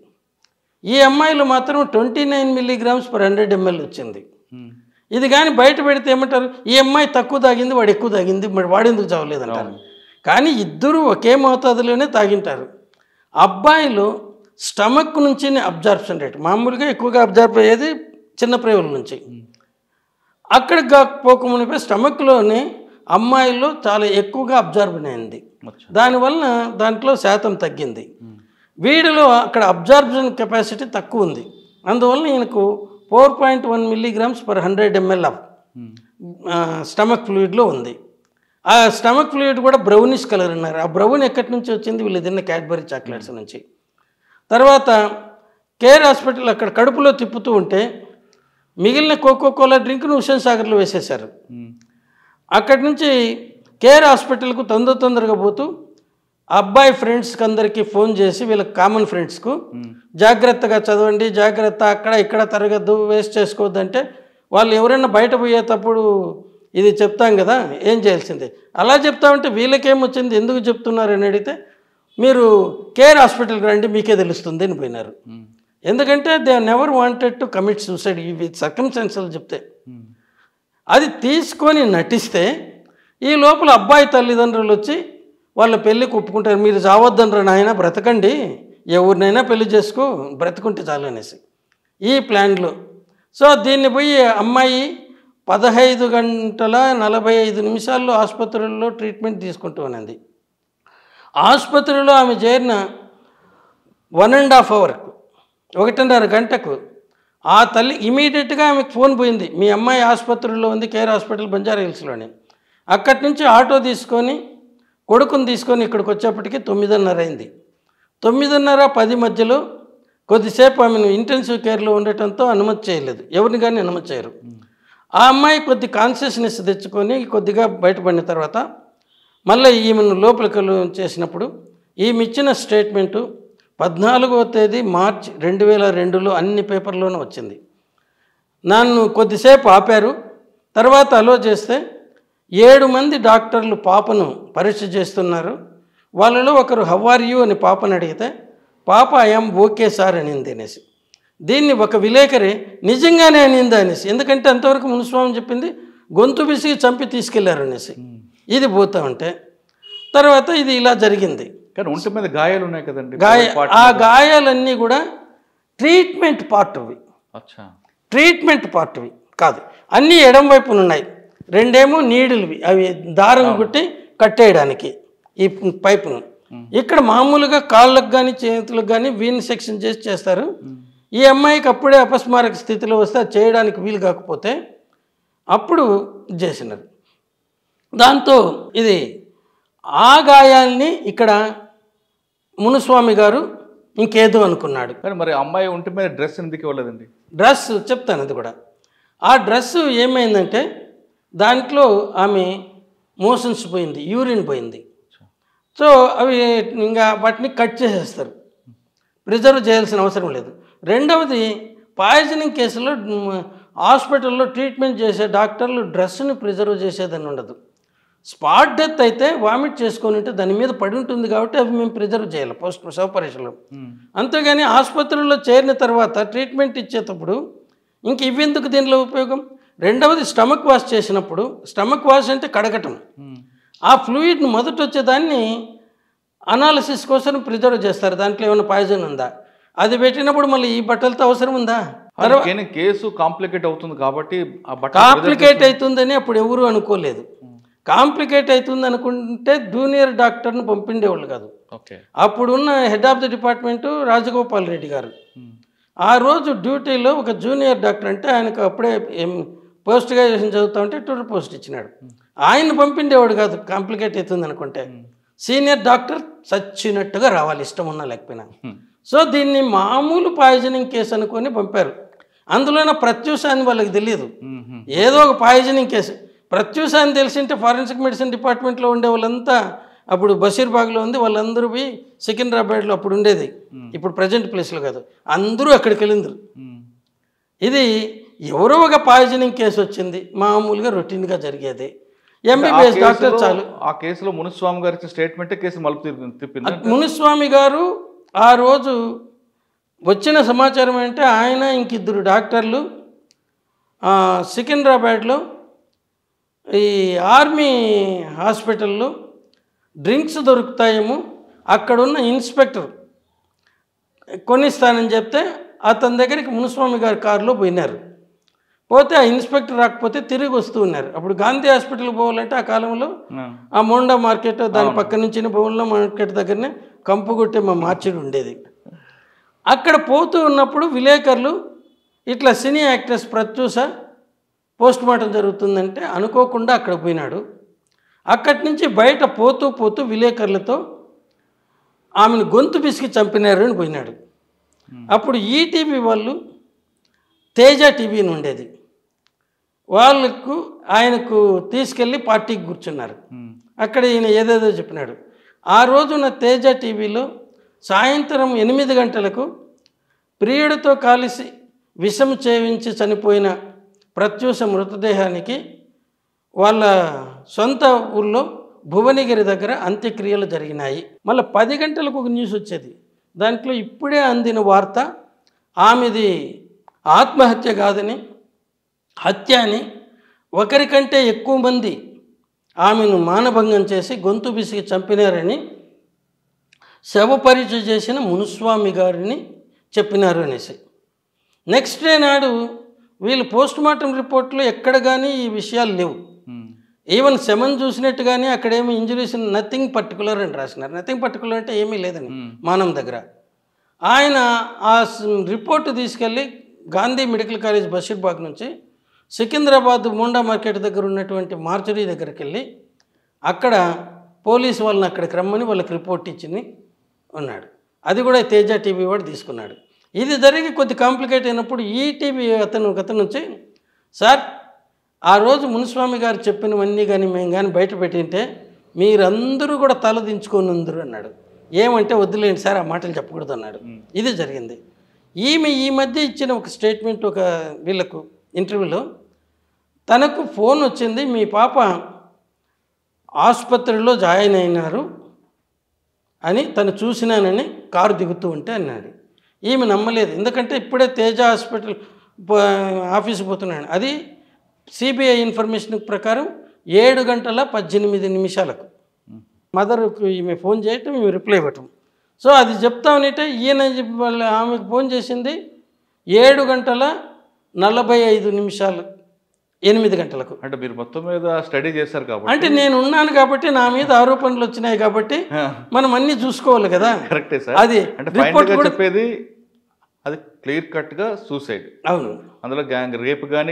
Speaker 2: ఈ అమ్మాయిలు మాత్రం 29 mg/100 ml వచ్చింది. ఇది కానీ బయట పెడితే ఏమంటారు, ఈ అమ్మాయి తక్కువ తాగింది, వాడు ఎక్కువ తాగింది, మరి వాడెందుకు చావలేదంటారు. కానీ ఇద్దరు ఒకే మోతాదులోనే తాగింటారు. అబ్బాయిలు స్టమక్ నుంచి అబ్జార్ప్షన్ రేట్ మామూలుగా ఎక్కువగా అబ్జార్బ్ అయ్యేది చిన్న ప్రేవుల నుంచి, అక్కడికి పోకమునిపై స్టమక్లోనే అమ్మాయిల్లో చాలా ఎక్కువగా అబ్జార్బన్ అయింది. దానివల్ల దాంట్లో శాతం తగ్గింది. వీడిలో అక్కడ అబ్జార్ప్షన్ కెపాసిటీ తక్కువ ఉంది. అందువల్ల ఈయనకు 4.1 mg/100 ml ఆఫ్ స్టమక్ ఫ్లూయిడ్లో ఉంది. ఆ స్టమక్ ఫ్లూయిడ్ కూడా బ్రౌనిష్ కలర్ ఉన్నారు. ఆ బ్రౌన్ ఎక్కడి నుంచి వచ్చింది, వీళ్ళు తిన్న క్యాడ్బరీ చాక్లెట్స్ నుంచి. తర్వాత కేర్ హాస్పిటల్ అక్కడ కడుపులో తిప్పుతూ ఉంటే మిగిలిన కోకోకోలా డ్రింక్ను హుస్సేన్ సాగర్లో వేసేశారు. అక్కడి నుంచి కేర్ హాస్పిటల్కు తొందరగా పోతూ అబ్బాయి ఫ్రెండ్స్కి అందరికీ ఫోన్ చేసి వీళ్ళకి కామన్ ఫ్రెండ్స్కు జాగ్రత్తగా చదవండి, జాగ్రత్త, అక్కడ ఇక్కడ తరగద్దు, వేస్ట్ చేసుకోవద్దు అంటే వాళ్ళు ఎవరైనా బయట పోయేటప్పుడు ఇది చెప్తాం కదా ఏం చేయాల్సిందే. అలా చెప్తా ఉంటే వీళ్ళకేమొచ్చింది, ఎందుకు చెప్తున్నారు అని అడిగితే మీరు కేర్ హాస్పిటల్కి రండి మీకే తెలుస్తుంది అని పోయినారు. ఎందుకంటే they never wanted to commit suicide ఇవి సర్కమ్స్టాన్సెస్ చెప్తే. అది తీసుకొని నటిస్తే ఈ లోపల అబ్బాయి తల్లిదండ్రులు వచ్చి వాళ్ళ పెళ్ళికి ఒప్పుకుంటారు. మీరు చావద్దండ్రా నాయన, బ్రతకండి, ఎవరినైనా పెళ్లి చేసుకో, బ్రతుకుంటే చాలు అనేసి ఈ ప్లాన్లో. సో దీన్ని పోయి అమ్మాయి 15 గంటల 45 నిమిషాల్లో ఆసుపత్రుల్లో ట్రీట్మెంట్ తీసుకుంటూ ఉన్నది. ఆసుపత్రిలో ఆమె చేరిన 1.5 అవర్కు 1.5 గంటకు ఆ తల్లి ఇమీడియట్గా ఆమెకు ఫోన్ పోయింది, మీ అమ్మాయి ఆసుపత్రిలో ఉంది, కేర్ హాస్పిటల్ బంజారా హిల్స్లోని. అక్కడి నుంచి ఆటో తీసుకొని కొడుకుని తీసుకొని ఇక్కడికి వచ్చేప్పటికి 9:30 అయింది. 9:30, 10 మధ్యలో కొద్దిసేపు ఆమెను ఇంటెన్సివ్ కేర్లో ఉండటంతో అనుమతి చేయలేదు, ఎవరిని కానీ అనుమతి చేయరు. ఆ అమ్మాయి కొద్ది కాన్షియస్నెస్ తెచ్చుకొని కొద్దిగా బయటపడిన తర్వాత మళ్ళీ ఈమెను లోపలికి చేసినప్పుడు ఈమె ఇచ్చిన స్టేట్మెంటు 14వ తేదీ మార్చి 2002లో అన్ని పేపర్లోనూ వచ్చింది. నన్ను కొద్దిసేపు ఆపారు, తర్వాత అలో చేస్తే 7 మంది డాక్టర్లు పాపను పరీక్ష చేస్తున్నారు. వాళ్ళలో ఒకరు హౌ ఆర్ యూ అని పాపను అడిగితే పాప ఐఎమ్ ఓకే సార్ అనింది అనేసి. దీన్ని ఒక విలేకరి నిజంగానే అనిందా అనేసి, ఎందుకంటే అంతవరకు మునుస్వామి చెప్పింది గొంతు బిసిగి చంపి తీసుకెళ్లారు అనేసి. ఇది పోతా ఉంటే తర్వాత ఇది ఇలా జరిగింది.
Speaker 1: కానీ ఒంటి మీద గాయాలు ఉన్నాయి కదండి.
Speaker 2: ఆ గాయాలన్నీ కూడా ట్రీట్మెంట్ పార్ట్వి, ట్రీట్మెంట్ పార్ట్వి కాదు, అన్నీ ఎడం వైపున ఉన్నాయి. 2 ఏమో నీడిల్వి, అవి దారం కుట్టి కట్టేయడానికి ఈ పైపును. ఇక్కడ మామూలుగా కాళ్ళకు కానీ చేతులకు కానీ వీన్ సెక్షన్ చేసి చేస్తారు. ఈ అమ్మాయికి అప్పుడే అపస్మారక స్థితిలో వస్తే అది చేయడానికి వీలు కాకపోతే అప్పుడు చేసినారు. దాంతో ఇది ఆ గాయాల్ని ఇక్కడ మునుస్వామి గారు ఇంకేదో అనుకున్నాడు.
Speaker 1: కానీ మరి అమ్మాయి ఒంటి మీద డ్రెస్ ఎందుకు ఇవ్వలేదండి?
Speaker 2: డ్రెస్ చెప్తాను, అది కూడా. ఆ డ్రెస్సు ఏమైందంటే దాంట్లో ఆమె మోషన్స్ పోయింది, యూరిన్ పోయింది. సో అవి ఇంకా వాటిని కట్ చేసేస్తారు, ప్రిజర్వ్ చేయాల్సిన అవసరం లేదు. రెండవది, పాయిజనింగ్ కేసులో హాస్పిటల్లో ట్రీట్మెంట్ చేసే డాక్టర్లు డ్రెస్సుని ప్రిజర్వ్ చేసేదని ఉండదు. స్పాట్ డెత్ అయితే వామిట్ చేసుకొని ఉంటే దాని మీద పడి ఉంటుంది కాబట్టి అవి మేము ప్రిజర్వ్ చేయాలి పోస్ట్ ఆపరేషన్లో. అంతేగాని ఆసుపత్రుల్లో చేరిన తర్వాత ట్రీట్మెంట్ ఇచ్చేటప్పుడు ఇంక ఇవెందుకు దీనిలో ఉపయోగం? రెండవది, స్టమక్ వాష్ చేసినప్పుడు, స్టమక్ వాష్ అంటే కడగటం, ఆ ఫ్లూయిడ్ని మొదట వచ్చేదాన్ని అనాలిసిస్ కోసం ప్రిజర్వ్ చేస్తారు. దాంట్లో ఏమైనా పాయిజన్ ఉందా, అది పెట్టినప్పుడు మళ్ళీ ఈ బట్టలతో అవసరం ఉందా?
Speaker 1: కేసు కాంప్లికేట్ అవుతుంది కాబట్టి
Speaker 2: కాంప్లికేట్ అవుతుందని అప్పుడు ఎవరు అనుకోలేదు. కాంప్లికేట్ అవుతుంది అనుకుంటే జూనియర్ డాక్టర్ను పంపిండేవాళ్ళు కాదు. అప్పుడున్న head of the department Rajagopal Reddy గారు ఆ రోజు డ్యూటీలో ఒక జూనియర్ డాక్టర్, అంటే ఆయనకు అప్పుడే పోస్ట్ గ్రాడ్యుయేషన్ చదువుతా ఉంటే టూర్ పోస్ట్ ఇచ్చినాడు, ఆయన పంపిండేవాడు కాదు. కాంప్లికేట్ అవుతుంది అనుకుంటే సీనియర్ డాక్టర్ చచ్చినట్టుగా రావాలి, ఇష్టం ఉన్నా లేకపోయినా. సో దీన్ని మామూలు పాయిజనింగ్ కేసు అనుకొని పంపారు. అందులోనే ప్రత్యూష అని వాళ్ళకి తెలియదు, ఏదో ఒక పాయిజనింగ్ కేసు. ప్రత్యూష అని తెలిసింటే ఫారెన్సిక్ మెడిసిన్ డిపార్ట్మెంట్లో ఉండే వాళ్ళంతా, అప్పుడు బషీర్బాగ్లో ఉంది, వాళ్ళందరూ పోయి సికింద్రాబాద్లో అప్పుడు ఉండేది, ఇప్పుడు ప్రజెంట్ ప్లేస్లో కాదు, అందరూ అక్కడికి వెళ్ళిందరు. ఇది ఎవరో ఒక పాయిజనింగ్ కేసు వచ్చింది, మామూలుగా రొటీన్గా జరిగేది. ఎంబీబీఎస్ డాక్టర్ చాలు.
Speaker 1: ఆ కేసులో మునుస్వామి గారి స్టేట్మెంట్ కేసు మలుపు తిప్పింది.
Speaker 2: మునుస్వామి గారు ఆ రోజు వచ్చిన సమాచారం అంటే ఆయన ఇంకిద్దరు డాక్టర్లు సికింద్రాబాద్లో ఈ ఆర్మీ హాస్పిటల్లో డ్రింక్స్ దొరుకుతాయేమో, అక్కడున్న ఇన్స్పెక్టర్ కొనిస్తానని చెప్తే అతని దగ్గరికి మునుస్వామి గారి కారులో పోయినారు. పోతే ఆ ఇన్స్పెక్టర్ రాకపోతే తిరిగి వస్తూ ఉన్నారు. అప్పుడు గాంధీ హాస్పిటల్కి పోవాలంటే ఆ కాలంలో ఆ మోండా మార్కెట్ దాని పక్క నుంచి బొమ్మల మార్కెట్ దగ్గరనే కంపుగొట్టే మా మార్చిడి ఉండేది. అక్కడ పోతూ ఉన్నప్పుడు విలేకరులు ఇట్లా సినీ యాక్ట్రెస్ ప్రత్యూష పోస్ట్ మార్టం జరుగుతుందంటే అనుకోకుండా అక్కడ పోయినాడు. అక్కడి నుంచి బయట పోతూ పోతూ విలేకరులతో ఆమెను గొంతు పిసికి చంపినారు అని పోయినాడు. అప్పుడు ఈటీవీ వాళ్ళు తేజ టీవీని ఉండేది, వాళ్ళకు ఆయనకు తీసుకెళ్ళి పార్టీకి కూర్చున్నారు. అక్కడ ఈయన ఏదేదో చెప్పినాడు. ఆ రోజున తేజ టీవీలో సాయంత్రం 8 గంటలకు ప్రియుడితో కలిసి విషం చేయించి చనిపోయిన ప్రత్యూష మృతదేహానికి వాళ్ళ సొంత ఊళ్ళో భువనగిరి దగ్గర అంత్యక్రియలు జరిగినాయి. మళ్ళీ 10 గంటలకు ఒక న్యూస్ వచ్చేది, దాంట్లో ఇప్పుడే అందిన వార్త ఆమెది ఆత్మహత్య కాదని, హత్య అని, ఒకరికంటే ఎక్కువ మంది ఆమెను మానభంగం చేసి గొంతు బిసికి చంపినారని శవ పరీక్ష చేసిన మునుస్వామి గారిని చెప్పినారు అనేసి. నెక్స్ట్ డే నాడు వీళ్ళు పోస్ట్ మార్టం రిపోర్ట్లో ఎక్కడ కానీ ఈ విషయాలు లేవు. ఈవెన్ శమన్ చూసినట్టు కానీ అక్కడేమీ ఇంజురీస్ నథింగ్ పర్టికులర్ అని రాసినారు. నథింగ్ పర్టికులర్ అంటే ఏమీ లేదని మానం దగ్గర. ఆయన ఆ రిపోర్టు తీసుకెళ్ళి గాంధీ మెడికల్ కాలేజ్ బషీర్బాగ్ నుంచి సికింద్రాబాద్ మోండా మార్కెట్ దగ్గర ఉన్నటువంటి మార్చరీ దగ్గరికి వెళ్ళి అక్కడ పోలీసు వాళ్ళని అక్కడికి రమ్మని వాళ్ళకి రిపోర్ట్ ఇచ్చి ఉన్నాడు. అది కూడా తేజ టీవీ వాడు తీసుకున్నాడు. ఇది జరిగి కొద్ది కాంప్లికేట్ అయినప్పుడు ఈటీవీ అతను వచ్చి, సార్ ఆ రోజు మునిస్వామి గారు చెప్పినవన్నీ కానీ మేము కానీ బయట పెట్టింటే మీరందరూ కూడా తల దించుకొని ఉందరు అన్నాడు. ఏమంటే వద్దులేండి సార్, ఆ మాటలు చెప్పకూడదు అన్నాడు. ఇది జరిగింది. ఈమె ఈ మధ్య ఇచ్చిన ఒక స్టేట్మెంట్, ఒక వీళ్ళకు ఇంటర్వ్యూలో తనకు ఫోన్ వచ్చింది, మీ పాప ఆసుపత్రిలో జాయిన్ అయినారు అని తను చూసినానని కారు దిగుతూ ఉంటే అన్నాడు. ఈమె నమ్మలేదు, ఎందుకంటే ఇప్పుడే తేజ హాస్పిటల్ ఆఫీసు పోతున్నాడు. అది సిబిఐ ఇన్ఫర్మేషన్ ప్రకారం 7:18 మదర్కు ఈమె ఫోన్ చేయటం, ఈమె రిప్లై ఇవ్వటం. సో అది చెప్తామనంటే ఈయన ఆమెకు ఫోన్ చేసింది 7:45 8 గంటలకు.
Speaker 1: అంటే మీరు మొత్తం మీద స్టడీ చేశారు కాబట్టి,
Speaker 2: అంటే నేను ఉన్నాను కాబట్టి నా మీద ఆరోపణలు వచ్చినాయి కాబట్టి మనం అన్నీ చూసుకోవాలి కదా.
Speaker 1: కరెక్టే సార్.
Speaker 2: అది
Speaker 1: అంటే రిపోర్ట్ కూడా చెప్పేది అది క్లియర్ కట్గా సూసైడ్.
Speaker 2: అవును,
Speaker 1: అందులో గ్యాంగ్ రేప్ కానీ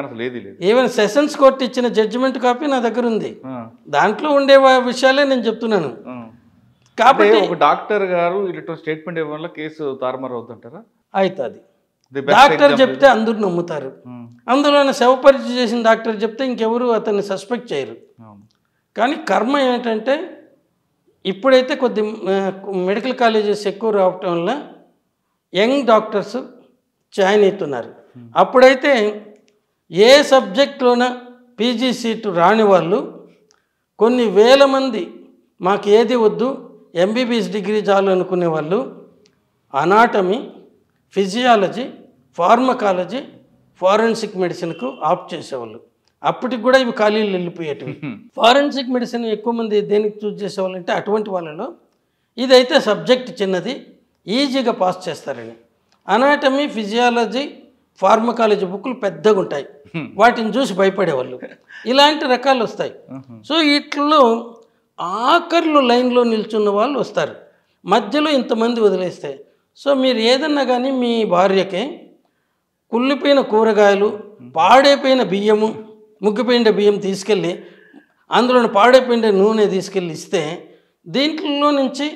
Speaker 1: అసలు ఏది లేదు.
Speaker 2: ఈవెన్ సెషన్స్ కోర్టు ఇచ్చిన జడ్జిమెంట్ కాపీ నా దగ్గర ఉంది. దాంట్లో ఉండే విషయాలే నేను చెప్తున్నాను. కాబట్టి
Speaker 1: ఒక డాక్టర్ గారు ఇటు స్టేట్మెంట్ ఇవ్వడం వల్ల కేసు తారుమారు అవుతుంటారా?
Speaker 2: అవుతుంది. డాక్టర్ చెప్తే అందరూ నమ్ముతారు. అందులోనే శవ పరీక్ష చేసిన డాక్టర్ చెప్తే ఇంకెవరు అతన్ని సస్పెక్ట్ చేయరు. కానీ కర్మ ఏంటంటే ఇప్పుడైతే కొద్ది మెడికల్ కాలేజెస్ ఎక్కువ రావటం వల్ల యంగ్ డాక్టర్స్ జాయిన్ అవుతున్నారు. అప్పుడైతే ఏ సబ్జెక్టులోన పీజీ సీటు రాని వాళ్ళు కొన్ని వేల మంది మాకు ఏది వద్దు, ఎంబీబీఎస్ డిగ్రీ చాలు అనుకునే వాళ్ళు అనాటమీ, ఫిజియాలజీ, ఫార్మకాలజీ, ఫారెన్సిక్ మెడిసిన్కు ఆప్ట్ చేసేవాళ్ళు. అప్పటికి కూడా ఇవి ఖాళీలు వెళ్ళిపోయేటివి. ఫారెన్సిక్ మెడిసిన్ ఎక్కువ మంది దేనికి చూస్ చేసేవాళ్ళు అంటే అటువంటి వాళ్ళలో ఇదైతే సబ్జెక్ట్ చిన్నది, ఈజీగా పాస్ చేస్తారని. అనాటమీ, ఫిజియాలజీ, ఫార్మకాలజీ బుక్లు పెద్దగా ఉంటాయి, వాటిని చూసి భయపడేవాళ్ళు. ఇలాంటి రకాలు వస్తాయి. సో వీటిల్లో ఆఖర్లు లైన్లో నిల్చున్న వాళ్ళు వస్తారు, మధ్యలో ఇంతమంది వదిలేస్తే. సో మీరు ఏదన్నా కానీ మీ భార్యకి కుళ్ళిపోయిన కూరగాయలు, పాడైపోయిన బియ్యము, ముగ్గిపోయిన బియ్యం తీసుకెళ్ళి అందులో పాడైపోయిన నూనె తీసుకెళ్ళి ఇస్తే దీంట్లో నుంచి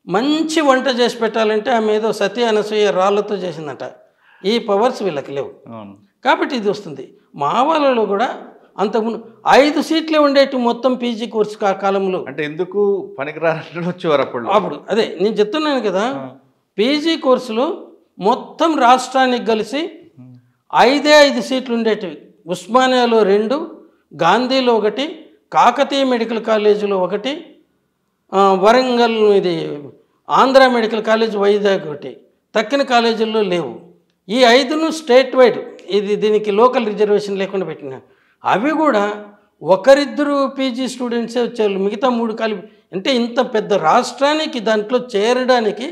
Speaker 2: మంచి వంట చేసి పెట్టాలంటే ఆమె ఏదో సతీ అనసూయ రాళ్ళతో చేసిందట. ఈ పవర్స్ వీళ్ళకి లేవు కాబట్టి ఇది వస్తుంది. మా వాళ్ళలో కూడా అంతకుముందు 5 సీట్లే ఉండేటి మొత్తం పీజీ కోర్సు కాలంలో.
Speaker 1: అంటే ఎందుకు పనికిరాని వచ్చేవారు అప్పుడు.
Speaker 2: అదే నేను చెప్తున్నాను కదా, పీజీ కోర్సులో మొత్తం రాష్ట్రానికి కలిసి 5 సీట్లు ఉండేటివి. ఉస్మానియాలో 2, గాంధీలో 1, కాకతీయ మెడికల్ కాలేజీలో 1, వరంగల్ ఇది ఆంధ్ర మెడికల్ కాలేజ్ వైజాగ్ 1, తక్కిన కాలేజీల్లో లేవు. ఈ 5ను స్టేట్ వైడ్, ఇది దీనికి లోకల్ రిజర్వేషన్ లేకుండా పెట్టిన. అవి కూడా ఒకరిద్దరు పీజీ స్టూడెంట్సే వచ్చేవాళ్ళు, మిగతా 3 కలిపి. అంటే ఇంత పెద్ద రాష్ట్రానికి దాంట్లో చేరడానికి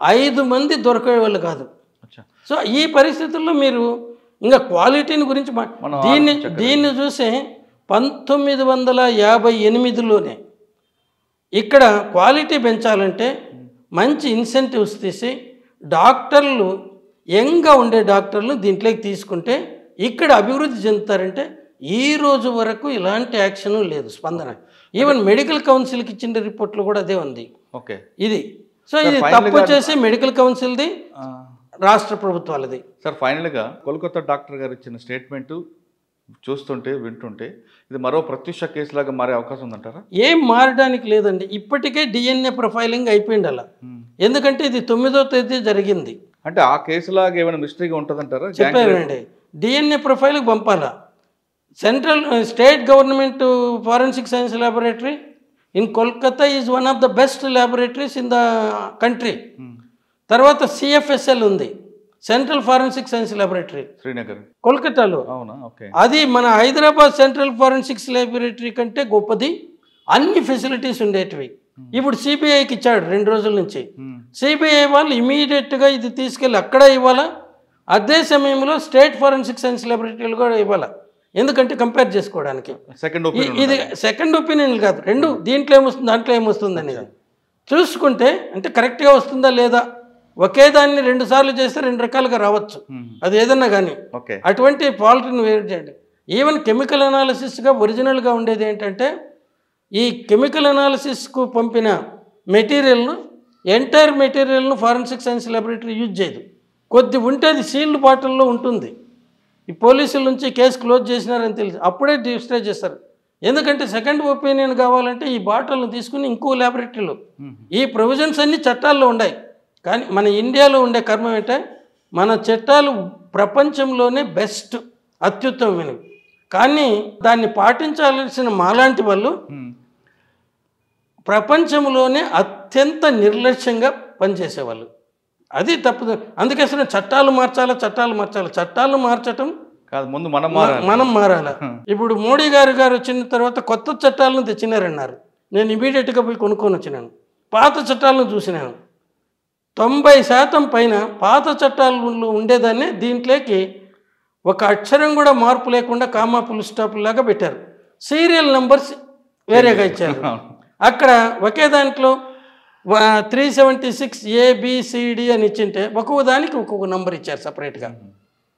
Speaker 2: 5 మంది దొరికేవాళ్ళు కాదు. సో ఈ పరిస్థితుల్లో మీరు ఇంకా క్వాలిటీని గురించి దీన్ని చూసే 1958లోనే ఇక్కడ క్వాలిటీ పెంచాలంటే మంచి ఇన్సెంటివ్స్ తీసి డాక్టర్లు యంగ్గా ఉండే డాక్టర్లు దీంట్లోకి తీసుకుంటే ఇక్కడ అభివృద్ధి చెందుతారంటే ఈ రోజు వరకు ఇలాంటి యాక్షన్ లేదు, స్పందన. ఈవెన్ మెడికల్ కౌన్సిల్కి ఇచ్చిన రిపోర్ట్లో కూడా అదే ఉంది.
Speaker 1: ఓకే,
Speaker 2: ఇది సో ఇది తప్పు చేసి మెడికల్ కౌన్సిల్ది, రాష్ట్ర ప్రభుత్వాలది.
Speaker 1: సార్ ఫైనల్గా కోల్కతా డాక్టర్ గారు ఇచ్చిన స్టేట్మెంటు చూస్తుంటే వింటుంటే ఇది మరో ప్రత్యక్ష కేసులాగా మారే అవకాశం ఉందంటారా?
Speaker 2: ఏం మారడానికి లేదండి. ఇప్పటికే డిఎన్ఏ ప్రొఫైలింగ్ అయిపోయింది అలా. ఎందుకంటే ఇది 9వ తేదీ జరిగింది.
Speaker 1: అంటే ఆ కేసులాగా ఏమైనా మిస్టరీగా ఉంటుందంటారా?
Speaker 2: చెప్పారండి, డిఎన్ఏ ప్రొఫైల్కి పంపాలా. State government forensic science laboratory in Kolkata is one of the best laboratories in the country. తర్వాత సిఎఫ్ఎస్ఎల్ ఉంది, central forensic science laboratory,
Speaker 1: Srinagar,
Speaker 2: కోల్కతాలో. అది మన హైదరాబాద్ సెంట్రల్ ఫారెన్సిక్స్ ల్యాబొరేటరీ కంటే గొప్పది, అన్ని ఫెసిలిటీస్ ఉండేటివి. ఇప్పుడు సిబిఐకి ఇచ్చాడు 2 రోజుల నుంచి. సిబిఐ వాళ్ళు ఇమీడియట్గా ఇది తీసుకెళ్ళి అక్కడ ఇవ్వాలా, అదే సమయంలో స్టేట్ ఫారెన్సిక్ సైన్స్ ల్యాబొరేటరీలు కూడా ఇవ్వాలా. ఎందుకంటే కంపేర్ చేసుకోవడానికి. ఇది సెకండ్ ఒపీనియన్ కాదు, 2 దీంట్లో ఏమొస్తుంది దాంట్లో ఏమొస్తుంది అనేది చూసుకుంటే అంటే కరెక్ట్గా వస్తుందా లేదా. ఒకే దాన్ని 2 సార్లు చేస్తే 2 రకాలుగా రావచ్చు, అది ఏదన్నా కానీ. అటువంటి ఫాల్ట్ని వేరు చేయండి. ఈవెన్ కెమికల్ అనాలిసిస్గా ఒరిజినల్గా ఉండేది ఏంటంటే ఈ కెమికల్ అనాలిసిస్కు పంపిన మెటీరియల్ను ఎంటైర్ మెటీరియల్ను ఫారెన్సిక్ సైన్స్ ల్యాబొరేటరీ యూజ్ చేయదు. కొద్ది ఉంటే అది సీల్డ్ బాటిల్లో ఉంటుంది. ఈ పోలీసుల నుంచి కేసు క్లోజ్ చేసినారని తెలిసి అప్పుడే డిస్ట్రై చేస్తారు. ఎందుకంటే సెకండ్ ఒపీనియన్ కావాలంటే ఈ బాటిల్ను తీసుకుని ఇంకో ల్యాబొరేటరీలో ఈ ప్రొవిజన్స్ అన్నీ చట్టాల్లో ఉన్నాయి. కానీ మన ఇండియాలో ఉండే కర్మ ఏంటంటే మన చట్టాలు ప్రపంచంలోనే బెస్ట్, అత్యుత్తమమైనవి. కానీ దాన్ని పాటించాల్సిన మాలాంటి వాళ్ళు ప్రపంచంలోనే అత్యంత నిర్లక్ష్యంగా పనిచేసేవాళ్ళు. అది తప్పదు. అందుకే అసలు చట్టాలు మార్చటం
Speaker 1: కాదు, ముందు
Speaker 2: మనం మారాల. ఇప్పుడు మోడీ గారు వచ్చిన తర్వాత కొత్త చట్టాలను తెచ్చినారన్నారు. నేను ఇమీడియట్గా పోయి కొనుక్కొని వచ్చినాను. పాత చట్టాలను చూసినాను. 90% పైన పాత చట్టాలు ఉండేదాన్ని దీంట్లోకి ఒక అక్షరం కూడా మార్పు లేకుండా కామా ఫుల్ స్టాప్ లాగా పెట్టారు. సీరియల్ నెంబర్స్ వేరేగా ఇచ్చారు. అక్కడ ఒకే దాంట్లో 376 ABCD అని ఇచ్చింటే ఒక్కొక్క దానికి ఒక్కొక్క నెంబర్ ఇచ్చారు సపరేట్గా.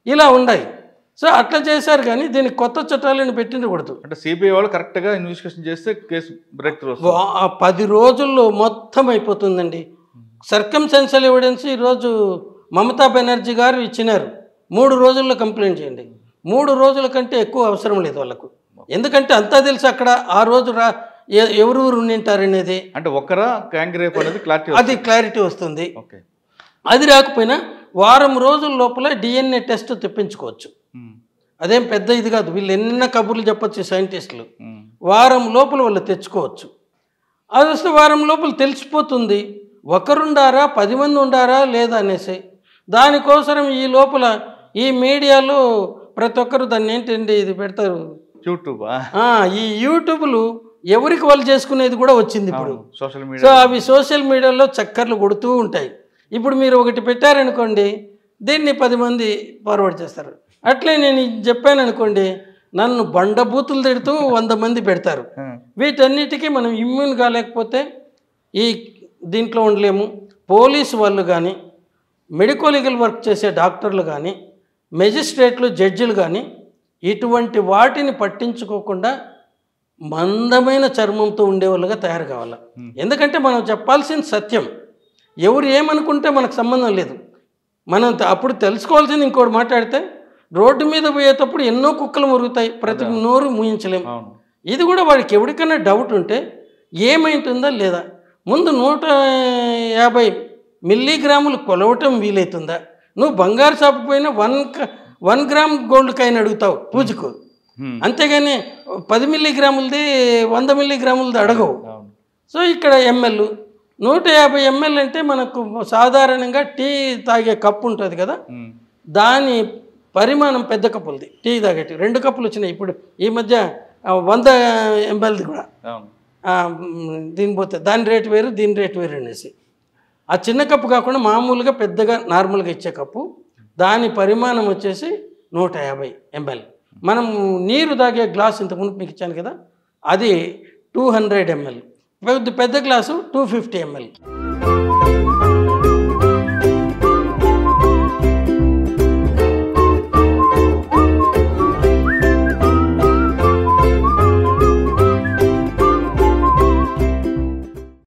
Speaker 2: ఇలా ఉన్నాయి. సో అట్లా చేశారు. కానీ దీనికి కొత్త చట్టాలను పెట్టిండకూడదు.
Speaker 1: అంటే సిబిఐ వాళ్ళు కరెక్ట్గా ఇన్వెస్టిగేషన్ చేస్తే కేసు బ్రేక్ త్రూ
Speaker 2: 10 రోజుల్లో మొత్తం అయిపోతుందండి. సర్కమ్స్టాన్షియల్ ఎవిడెన్స్ ఈరోజు మమతా బెనర్జీ గారు ఇచ్చినారు. 3 రోజుల్లో కంప్లైంట్ చేయండి. 3 రోజుల కంటే ఎక్కువ అవసరం లేదు వాళ్ళకు. ఎందుకంటే అంతా తెలుసు అక్కడ ఆ రోజు ఎవరెవరు ఉండింటారనేది.
Speaker 1: అంటే ఒక్కరా గ్యాంగ్ అనేది
Speaker 2: క్లారిటీ వస్తుంది. అది రాకపోయినా వారం రోజుల లోపల DNA టెస్ట్ తెప్పించుకోవచ్చు. అదేం పెద్ద ఇది కాదు. వీళ్ళు ఎన్న కబుర్లు చెప్పచ్చు సైంటిస్టులు. వారం లోపల వాళ్ళు తెచ్చుకోవచ్చు. అది వస్తే వారం లోపల తెలిసిపోతుంది ఒకరుండారా 10 మంది ఉండారా లేదా అనేసి. దానికోసం ఈ లోపల ఈ మీడియాలో ప్రతి ఒక్కరు దాన్ని ఏంటండి ఇది పెడతారు
Speaker 1: యూట్యూబ్.
Speaker 2: ఈ యూట్యూబ్లు ఎవరికి వాళ్ళు చేసుకునేది కూడా వచ్చింది ఇప్పుడు.
Speaker 1: Social media.
Speaker 2: సో అవి సోషల్ మీడియాలో చక్కర్లు కొడుతూ ఉంటాయి. ఇప్పుడు మీరు ఒకటి పెట్టారనుకోండి, దీన్ని 10 మంది ఫార్వర్డ్ చేస్తారు. అట్లే నేను చెప్పాను అనుకోండి, నన్ను బండబూతులు తిడుతూ 100 మంది పెడతారు. వీటన్నిటికీ మనం ఇమ్యూన్ కాలేకపోతే ఈ దీంట్లో ఉండలేము. పోలీసు వాళ్ళు కానీ, మెడికో లీగల్ వర్క్ చేసే డాక్టర్లు కానీ, మెజిస్ట్రేట్లు, జడ్జిలు కానీ ఇటువంటి వాటిని పట్టించుకోకుండా మందమైన చర్మంతో ఉండేవాళ్ళుగా తయారు కావాలి. ఎందుకంటే మనం చెప్పాల్సిన సత్యం. ఎవరు ఏమనుకుంటే మనకు సంబంధం లేదు. మనం అప్పుడు తెలుసుకోవాల్సింది ఇంకోటి మాట్లాడితే రోడ్డు మీద పోయేటప్పుడు ఎన్నో కుక్కలు మురుగుతాయి, ప్రతి నోరు మూయించలేము. ఇది కూడా వాడికి ఎవరికైనా డౌట్ ఉంటే ఏమైంటుందా లేదా, ముందు 150 మిల్లీగ్రాములు కొలవటం వీలవుతుందా? నువ్వు బంగారు షాపు పోయినా 1 గ్రామ్ గోల్డ్ కాయిన్ అడుగుతావు పూజకు, అంతేగాని 10 మిల్లీగ్రాములది 100 మిల్లీగ్రాములది అడగవు. సో ఇక్కడ ఎంఎల్ 150 ml అంటే మనకు సాధారణంగా టీ తాగే కప్పు ఉంటుంది కదా, దాని పరిమాణం పెద్ద కప్పులది. టీ తాగేటి 2 కప్పులు వచ్చినాయి ఇప్పుడు ఈ మధ్య. 100 mlది కూడా దీని పోతే దాని రేటు వేరు, దీని రేటు వేరు అనేసి. ఆ చిన్న కప్పు కాకుండా మామూలుగా పెద్దగా నార్మల్గా ఇచ్చే కప్పు, దాని పరిమాణం వచ్చేసి 150 ml. మనం నీరు తాగే గ్లాస్ ఇంతకుముందు మీకు ఇచ్చాను కదా, అది 200 ml. పెద్ద గ్లాసు 250 ml.